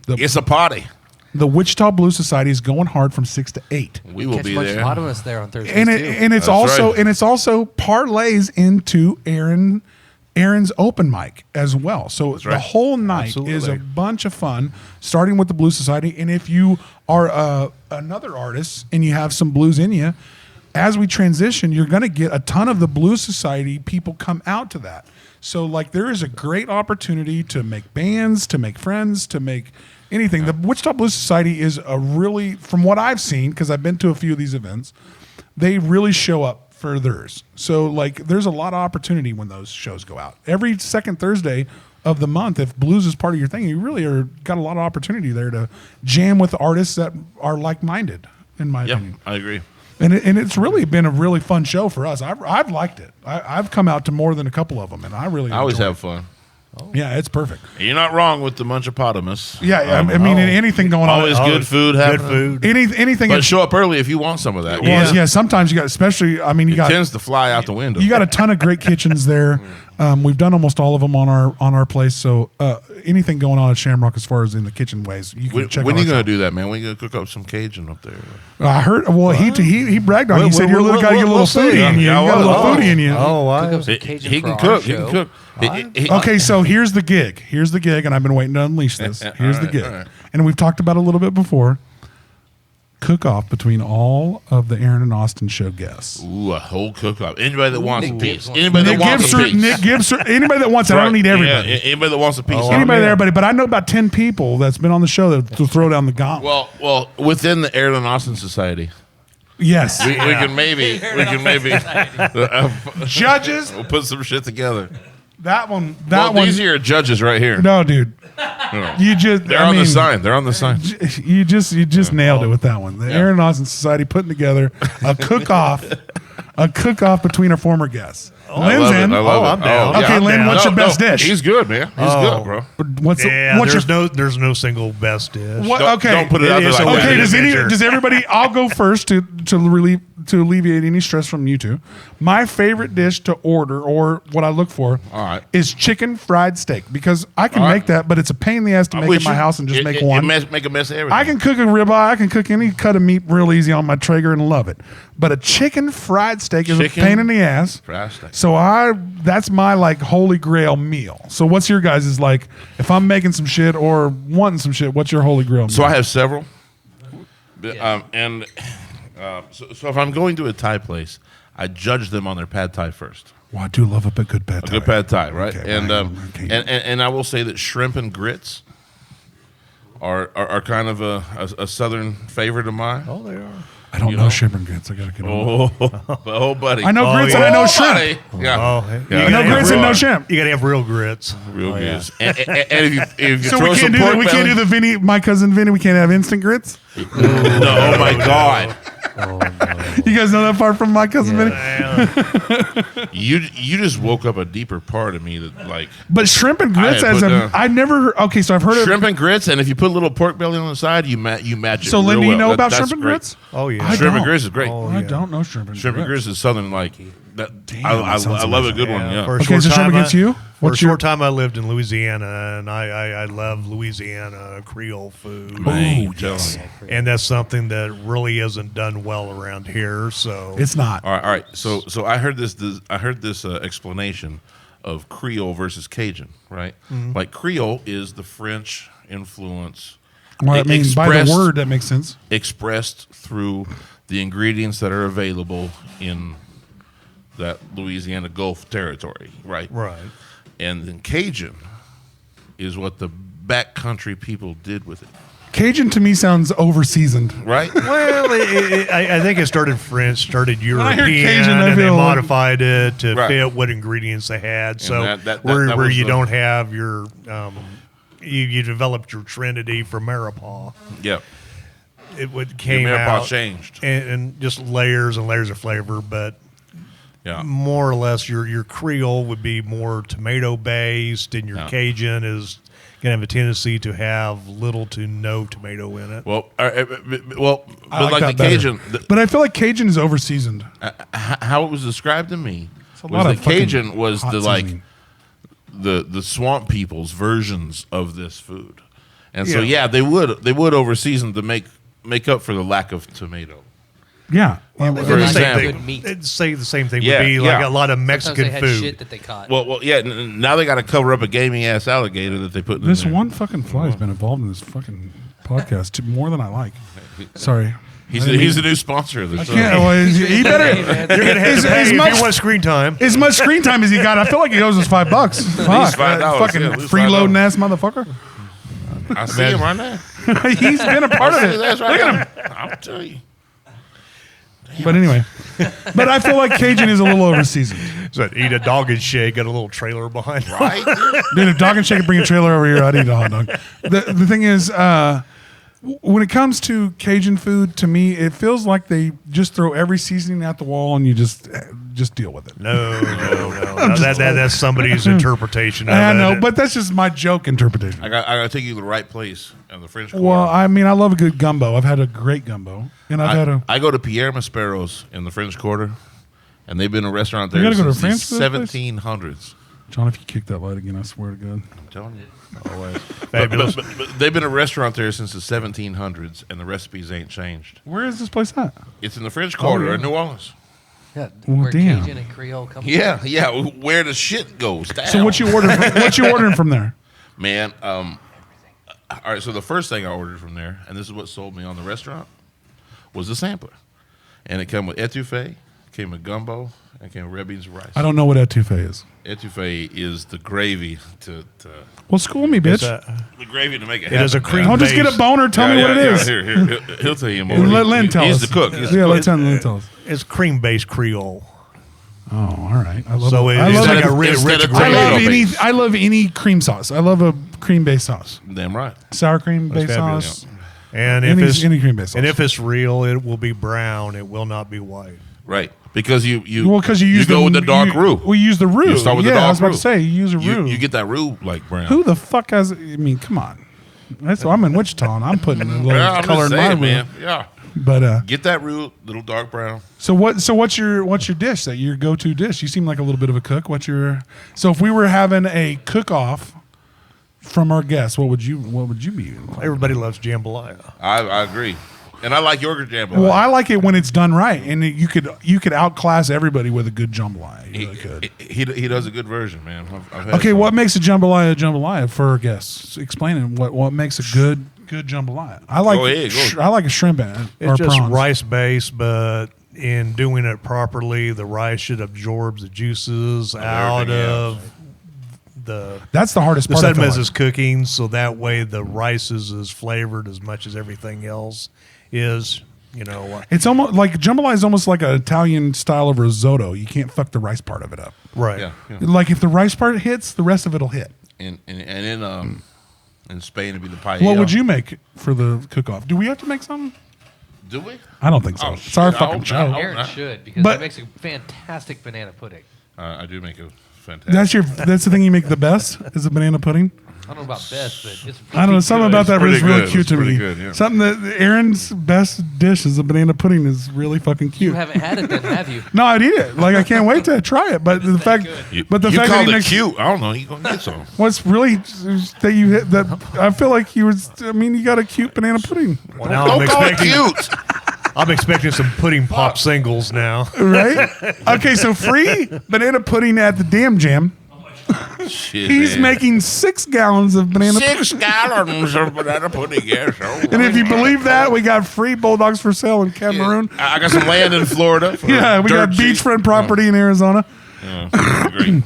It's a party. the Wichita Blues Society is going hard from 6 to 8. We will Catch be much there. Lobotomist there on Thursday And too. it's That's also right. and it's also parlays into Aaron's open mic as well. So the right. whole night is a Absolutely. bunch of fun, starting with the Blues Society. And if you are another artist and you have some blues in you, as we transition, you're going to get a ton of the Blues Society people come out to that. So like there is a great opportunity to make bands, to make friends, to make anything. The Wichita Blues Society is a really, from what I've seen, because I've been to a few of these events, they really show up for theirs. So like there's a lot of opportunity when those shows go out. Every second Thursday of the month, if blues is part of your thing, you really are got a lot of opportunity there to jam with artists that are like-minded, in my Yeah, opinion. I agree. And it's really been a really fun show for us. I've liked it. I've come out to more than a couple of them, and I really I always enjoy have it. fun. Yeah, it's perfect. You're not wrong with the Munchapotamus. Yeah, I mean anything going on. Always good food Good happening. food. Anything. But show up early if you want some of that. well, yeah. Sometimes you got, especially. I mean, you It got tends to fly out the window. you got a ton of great kitchens there. We've done almost all of them on our place. So anything going on at Shamrock as far as in the kitchen ways, you can check. When out are you our going to do that, man? When you going to cook up some Cajun up there? I heard. Well, he bragged on. He said you got a little we'll see. foodie in you. You Yeah, got a little well, foodie in you. Cook up some Cajun He for can our cook. He show. can cook. Okay, so here's the gig. Here's the gig, and I've been waiting to unleash this. Here's the All right, gig, all right. and we've talked about it a little bit before. cook-off between all of the Aaron and Austin show guests. Ooh, a whole cook-off. Anybody that wants a Nick piece. Gibbs Anybody that Nick wants Gibbs, a piece. Nick Gibbs, anybody that wants it. I don't need everybody. Yeah, anybody that wants a piece. Anybody that everybody, but I know about 10 people that's been on the show that to throw down the gauntlet. Well, within the Aaron and Austin Society, Yes. we can maybe Judges, we'll put some shit together. that one. These are your judges right here. No, dude. You just. They're on the sign. They're on the sign. You just nailed it with that one. The Aaron and Austin Society putting together a cook-off, between our former guests. Lynn's in. I love it. I'm down. Okay, I'm Lynn, down. what's your best dish? He's good, man. He's good, bro. What's There's no single best dish. What? Don't- Okay. don't put it out there is like a that. Okay, adventure. does everybody? I'll go first to alleviate any stress from you two. My favorite dish to order, or what I look for, All right. is chicken fried steak, because I can All right. make that, but it's a pain in the ass to make We in my should- house and just make one. Make a mess of everything. I can cook a ribeye. I can cook any cut of meat real easy on my Traeger and love it. But a chicken fried steak is a Chicken pain in the ass. fried steak. So that's my like holy grail meal. So what's your guys' is like, if I'm making some shit or wanting some shit, what's your holy grail meal? So I have several. So if I'm going to a Thai place, I judge them on their pad Thai first. Well, I do love a good pad A Thai. good pad Thai, right? Okay, and, okay. and I will say that shrimp and grits are kind of a southern favorite of mine. Oh, they are. I don't you know know? shrimp and grits. I gotta get on. Buddy. I know grits yeah. and I know Oh, shrimp. buddy. Yeah. Oh, Yeah. I know gotta grits have and no real- shrimp. You got to have real grits. Real Oh, good. And if you So throw we some can't do pork that. We can't do the Vinny, my cousin Vinny. We can't have instant grits. No, oh my God. You guys know that part from my cousin Vinny. You just woke up a deeper part of me that like But shrimp and grits, I had as put a, down- I never. Okay, so I've heard shrimp of. and grits, and if you put a little pork belly on the side, you match it. So, Lynn, real do you well. know about That's shrimp and great. grits? Oh, yeah. I Shrimp and don't. grits is great. Oh, I yeah. don't know shrimp and Shrimp and grits. grits is southern like that. Damn, I that sounds love a amazing. good one. Yeah. For a Okay, short so shrimp time, and grits, you? For a What's your- short time, I lived in Louisiana, and I love Louisiana Creole food. Man, yes. And that's something that really isn't done well around here. So It's not. All right. So I heard this explanation of Creole versus Cajun, right? Like Creole is the French influence. Well, I mean, by the word, that makes sense. Expressed through the ingredients that are available in that Louisiana Gulf territory, right? right. And then Cajun is what the backcountry people did with it, Cajun to me sounds overseasoned. right? Well, I think it started French, started I European, hear Cajun, I and they feel like- modified it to Right. fit what ingredients they had. So that where was you the- don't have your, you developed your Trinity from Maripah. Yep. It would Your came Maripah out changed. and just layers and layers of flavor, but Yeah. more or less your Creole would be more tomato based, and your Yeah. Cajun is going to have a tendency to have little to no tomato in it. Well, I but like that the better. Cajun, But I feel like Cajun is overseasoned. how it was described to me a was lot that of fucking Cajun was hot the like seasoning. the swamp people's versions of this food, and so Yeah. they would overseason to make up for the lack of tomato. Yeah. For Not example. good meat. It'd say the same thing Yeah, would be like yeah. a lot of Sometimes Mexican they had food. shit that they caught. Well, yeah. Now they got to cover up a gaming ass alligator that they put in This there. one fucking fly has been involved in this fucking podcast more than I like. Sorry. He's the new sponsor of this. Yeah, well, he better. You're gonna have As- to pay as if much- you want screen time. As much screen time as he got, I feel like he owes us $5. Fuck, $5, fucking yeah, at least freeloading $5. ass motherfucker. I see him right now. He's been a part of it. That's right. Look at him. I'll tell you. But anyway, but I feel like Cajun is a little overseasoned. So eat a dog and shake, got a little trailer behind. Right? Dude, if Dog and Shake could bring a trailer over here, I'd eat a hot dog. The thing is, when it comes to Cajun food, to me, it feels like they just throw every seasoning at the wall and you just deal with it. No. No, that's somebody's interpretation of I it. know, but that's just my joke interpretation. I got to take you to the right place in the French Quarter. Well, I mean, I love a good gumbo. I've had a great gumbo, and I've had a. I go to Pierre Maspero's in the French Quarter, and they've been a restaurant there You gotta go to since the France for this place? 1700s. John, if you kick that light again, I swear to God. I'm telling you. Always. But Fabulous. they've been a restaurant there since the 1700s, and the recipes ain't changed. Where is this place at? It's in the French Quarter in New Orleans. Yeah, Well, where damn. Cajun and Creole come Yeah, where the shit goes down. So what you ordering from there? Man, all right, so the first thing I ordered from there, and this is what sold me on the restaurant, was the sampler, and it came with etouffee, came with gumbo, and came with red beans and rice. I don't know what etouffee is. Etouffee is the gravy to Well, school me, bitch. the gravy to make it. It is a happen. cream Don't just get a boner. Tell me what it is. Here, he'll tell you more. Let Lynn tell He's us. the cook. He's the Yeah, cook. let Lynn tell us. It's cream-based Creole. Oh, all right. I love So it. it I is love, like it. a rich Instead of I love tomato any. base. I love any cream sauce. I love a cream-based sauce. Damn right. Sour cream-based fabulous. sauce. And Any- if it's any cream-based sauce. and if it's real, it will be brown. It will not be white. Right. Because you Well, because you use go with the dark roux. We use the roux. You start with the yeah, dark I was about roux. to say you use a roux. You get that roux like brown. Who the fuck has? I mean, come on. That's why I'm in Wichita and I'm putting a little Yeah, I'm color just in my saying, roux. man. Yeah. But Get that roux, little dark brown. so what's your dish that your go-to dish? You seem like a little bit of a cook. So if we were having a cook-off from our guests, what would you be? Everybody loves jambalaya. I agree. And I like yogurt jambalaya. Well, I like it when it's done right, and you could outclass everybody with a good jambalaya. You really could. He does a good version, man. I've had Okay, some. what makes a jambalaya for our guests? Explain it. What makes a good jambalaya? I like Go ahead, go. I like a shrimp in it. or It's just prawns. rice based, but in doing it properly, the rice should absorb the juices out everything of the That's the hardest part. I feel sediments like. is cooking, so that way the rice is as flavored as much as everything else is. It's almost like jambalaya is almost like an Italian style of risotto. You can't fuck the rice part of it up. right. Yeah. Like if the rice part hits, the rest of it'll hit. And in Spain it'd be the paella. What would you make for the cook-off? Do we have to make something? Do we? I don't think so. Oh, it's our shit, I fucking hope show. not. Aaron should, because But- it makes a fantastic banana pudding. I do make a fantastic. That's the thing you make the best is a banana pudding. I don't know about best, but it's I don't know, something about that pretty is really good. cute It's to pretty me. good, yeah. Something that Aaron's best dish is a banana pudding is really fucking You cute. haven't had it then, have you? No, I'd eat it. Like I can't wait to try it. But the fact, You, but the you fact that called he it makes cute. I don't know. You gonna get some? what's really that you hit that I feel like you was. I mean, you got a cute banana pudding, Well, now I'm Don't call it expecting cute. I'm expecting some pudding pop singles now. right? Okay, so free banana pudding at the Damn Jam. Shit, He's man. making 6 gallons of banana. 6 gallons of banana pudding. Yes. And if you believe that, we got free bulldogs for sale in Cameroon. I got some land in Florida. For Yeah, we got dirt cheap. beachfront property in Arizona. Yeah, great.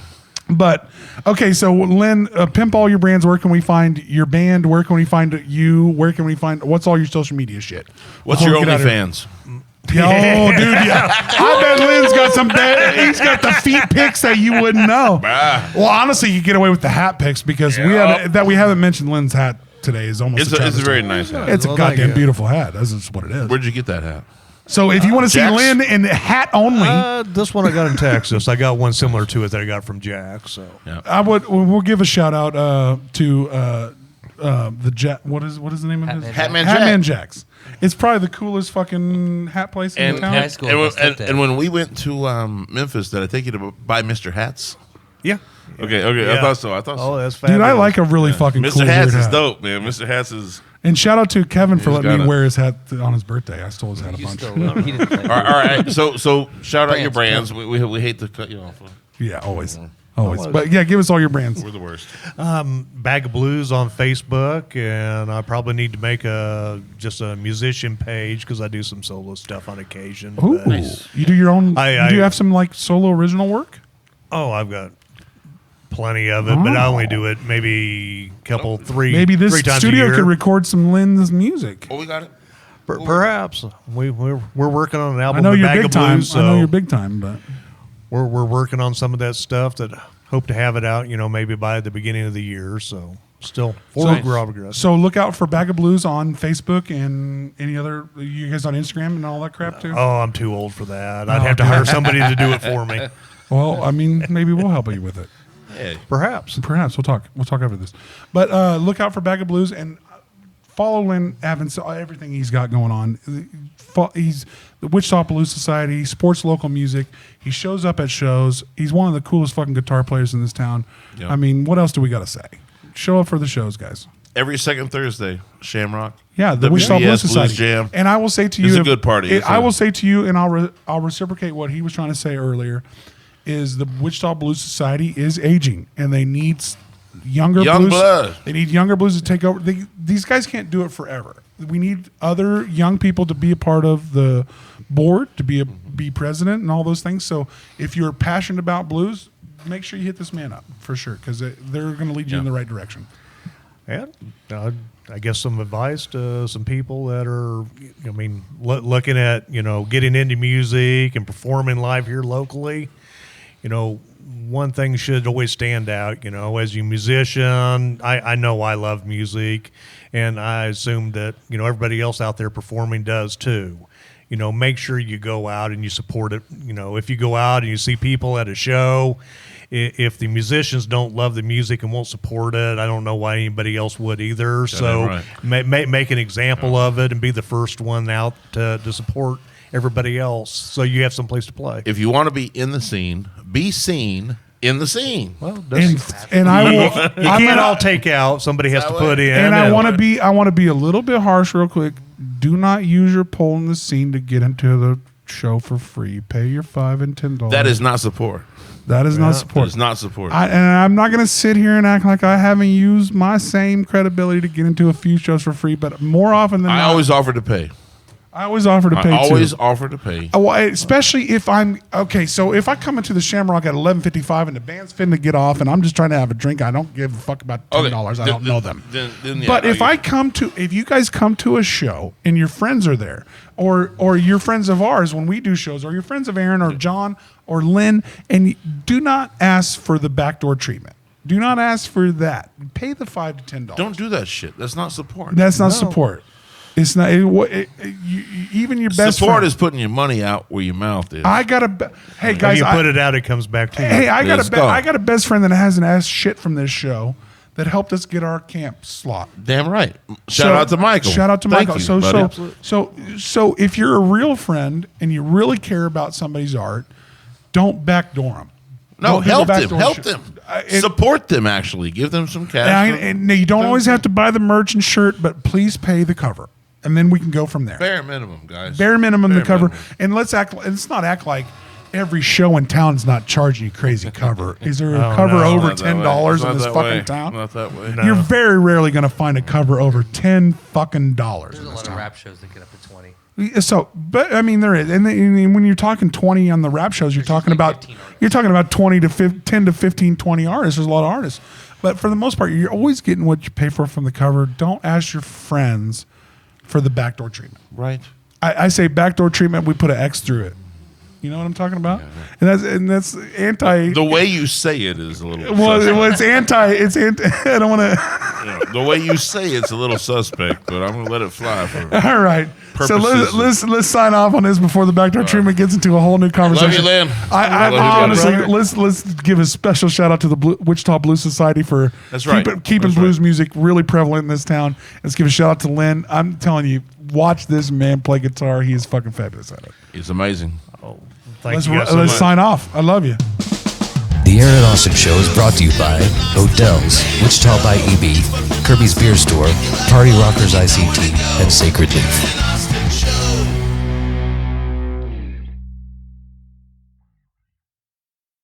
But okay, so Lynn, pimp all your brands. Where can we find your band? Where can we find you? Where can we find what's all your social media shit? What's Before your we get out of here. OnlyFans? Oh, dude, yeah. I bet Lynn's got some bad. He's got the feet pics that you wouldn't know. Ah. Well, honestly, you get away with the hat pics because we haven't mentioned Lynn's hat today. Is almost It's a a travesty. very nice hat. It's a Well, thank goddamn you. beautiful hat. That's just what it is. Where'd you get that hat? So if you want to see Jack's? Lynn in hat only, This one I got in Texas. I got one similar to it that I got from Jack. So we'll give a shout out to the Jack. What is the name of his Hatman Hatman Jack's. It's probably the coolest fucking hat place in And, town. high school, and, I stepped and, in. and when we went to Memphis, did I take you to buy Mr. Hats? yeah. Okay. I Yeah. thought so. Oh, that's Dude, fabulous. I like a really fucking Mr. cool Hats weird is hat. dope, man. Mr. Hats is. And shout out to Kevin for He's letting me got it. wear his hat on his birthday. I stole his hat a You bunch. still love he didn't like All right. So shout out your Brands, brands. We hate to cut you off. Yeah, always. But yeah, give us all your brands. We're the worst. Bag of Blues on Facebook, and I probably need to make just a musician page because I do some solo stuff on occasion. Ooh, but- you do your own. I- do you have some like solo original work? Oh, I've got plenty of it, but I only do it maybe three Maybe this three times a studio year. could record some Lynn's music. Oh, we got it. Perhaps we're working on an I album. know The you're Bag big of time. Blues, I know so you're big time, but we're working on some of that stuff that hope to have it out. Maybe by the beginning of the year. So still forward progress. so look out for Bag of Blues on Facebook and any other. You guys on Instagram and all that crap too. Oh, I'm too old for that. I'd have to hire somebody to do it for me. Well, I mean, maybe we'll help you with it. Hey. Perhaps. Perhaps we'll talk. We'll talk after this. But look out for Bag of Blues and follow Lynn Avants. Everything he's got going on. He's the Wichita Blues Society, sports local music. He shows up at shows. He's one of the coolest fucking guitar players in this town. Yep. I mean, what else do we got to say? Show up for the shows, guys. Every second Thursday, Shamrock. Yeah, the WBS Wichita Blues Blues Society. Jam. And I will say to you, It's a good party. I will say to you, and I'll reciprocate what he was trying to say earlier. Is the Wichita Blues Society is aging, and they need younger Young blues. blood. They need younger blues to take over. These guys can't do it forever. We need other young people to be a part of the board, to be president, and all those things. So if you're passionate about blues, make sure you hit this man up for sure, because they're going to lead you in the right direction. And I guess some advice to some people that are, looking at, getting into music and performing live here locally. One thing should always stand out, as a musician. I know I love music, and I assume that, everybody else out there performing does too. Make sure you go out and you support it. If you go out and you see people at a show, if the musicians don't love the music and won't support it, I don't know why anybody else would either. So make an example of it and be the first one out to support everybody else, so you have some place to play. If you want to be in the scene, be seen in the scene. Well, and I will. you can't all take out. Somebody has to put in. And I want to be a little bit harsh, real quick. Do not use your pole in the scene to get into the show for free. Pay your $5 and $10. That is not support. That is not support. It's not support. And I'm not going to sit here and act like I haven't used my same credibility to get into a few shows for free, but more often than not, I always offer to pay. I always offer to pay. Offer to pay. Well, especially if I'm okay. So if I come into the Shamrock at 11:55 and the band's finna to get off, and I'm just trying to have a drink, I don't give a fuck about $10. I don't know them. But if you guys come to a show and your friends are there, or you're friends of ours when we do shows, or you're friends of Aaron or John or Lynn, and do not ask for the backdoor treatment. Do not ask for that. Pay the $5 to $10. Don't do that shit. That's not support. That's not support. It's not even your best support friend. is putting your money out where your mouth is. I got a hey guys. When you put it out, it comes back to you. Hey, I got a best friend that hasn't asked shit from this show that helped us get our camp slot. Damn right. Shout out to Michael. Shout out to Thank Michael. you, buddy. So if you're a real friend and you really care about somebody's art, don't backdoor them. No, help them. Support them, actually. Give them some cash. And you don't always have to buy the merch and shirt, but please pay the cover. And then we can go from there. Bare minimum, guys. Bare minimum the cover. And let's not act like every show in town's not charging you crazy cover. Is there a cover over $10 in this fucking town? Not that way. You're very rarely going to find a cover over $10 fucking dollars. There's a lot of rap shows that get up to 20. So, but I mean, there is, and when you're talking 20 on the rap shows, you're talking about 20 to 10 to 15, 20 artists. There's a lot of artists, but for the most part, you're always getting what you pay for from the cover. Don't ask your friends for the backdoor treatment. Right. I say backdoor treatment. We put an X through it. You know what I'm talking about? Yeah. And that's anti. The way you say it is a little. Well, it's anti. It's anti. I don't want to. The way you say it's a little suspect, but I'm gonna let it fly for. All right. So let's sign off on this before the backdoor treatment gets into a whole new conversation. Love you, Lynn. I honestly, let's give a special shout out to the Wichita Blues Society for keeping blues music really prevalent in this town. Let's give a shout out to Lynn. I'm telling you, watch this man play guitar. He is fucking fabulous at it. He's amazing. Thank you guys so let's much. sign off. I love you. The Aaron Austin Show is brought to you by Hotels, Wichita by EB, Kirby's Beer Store, Party Rockerz ICT, and Sacred Leaf.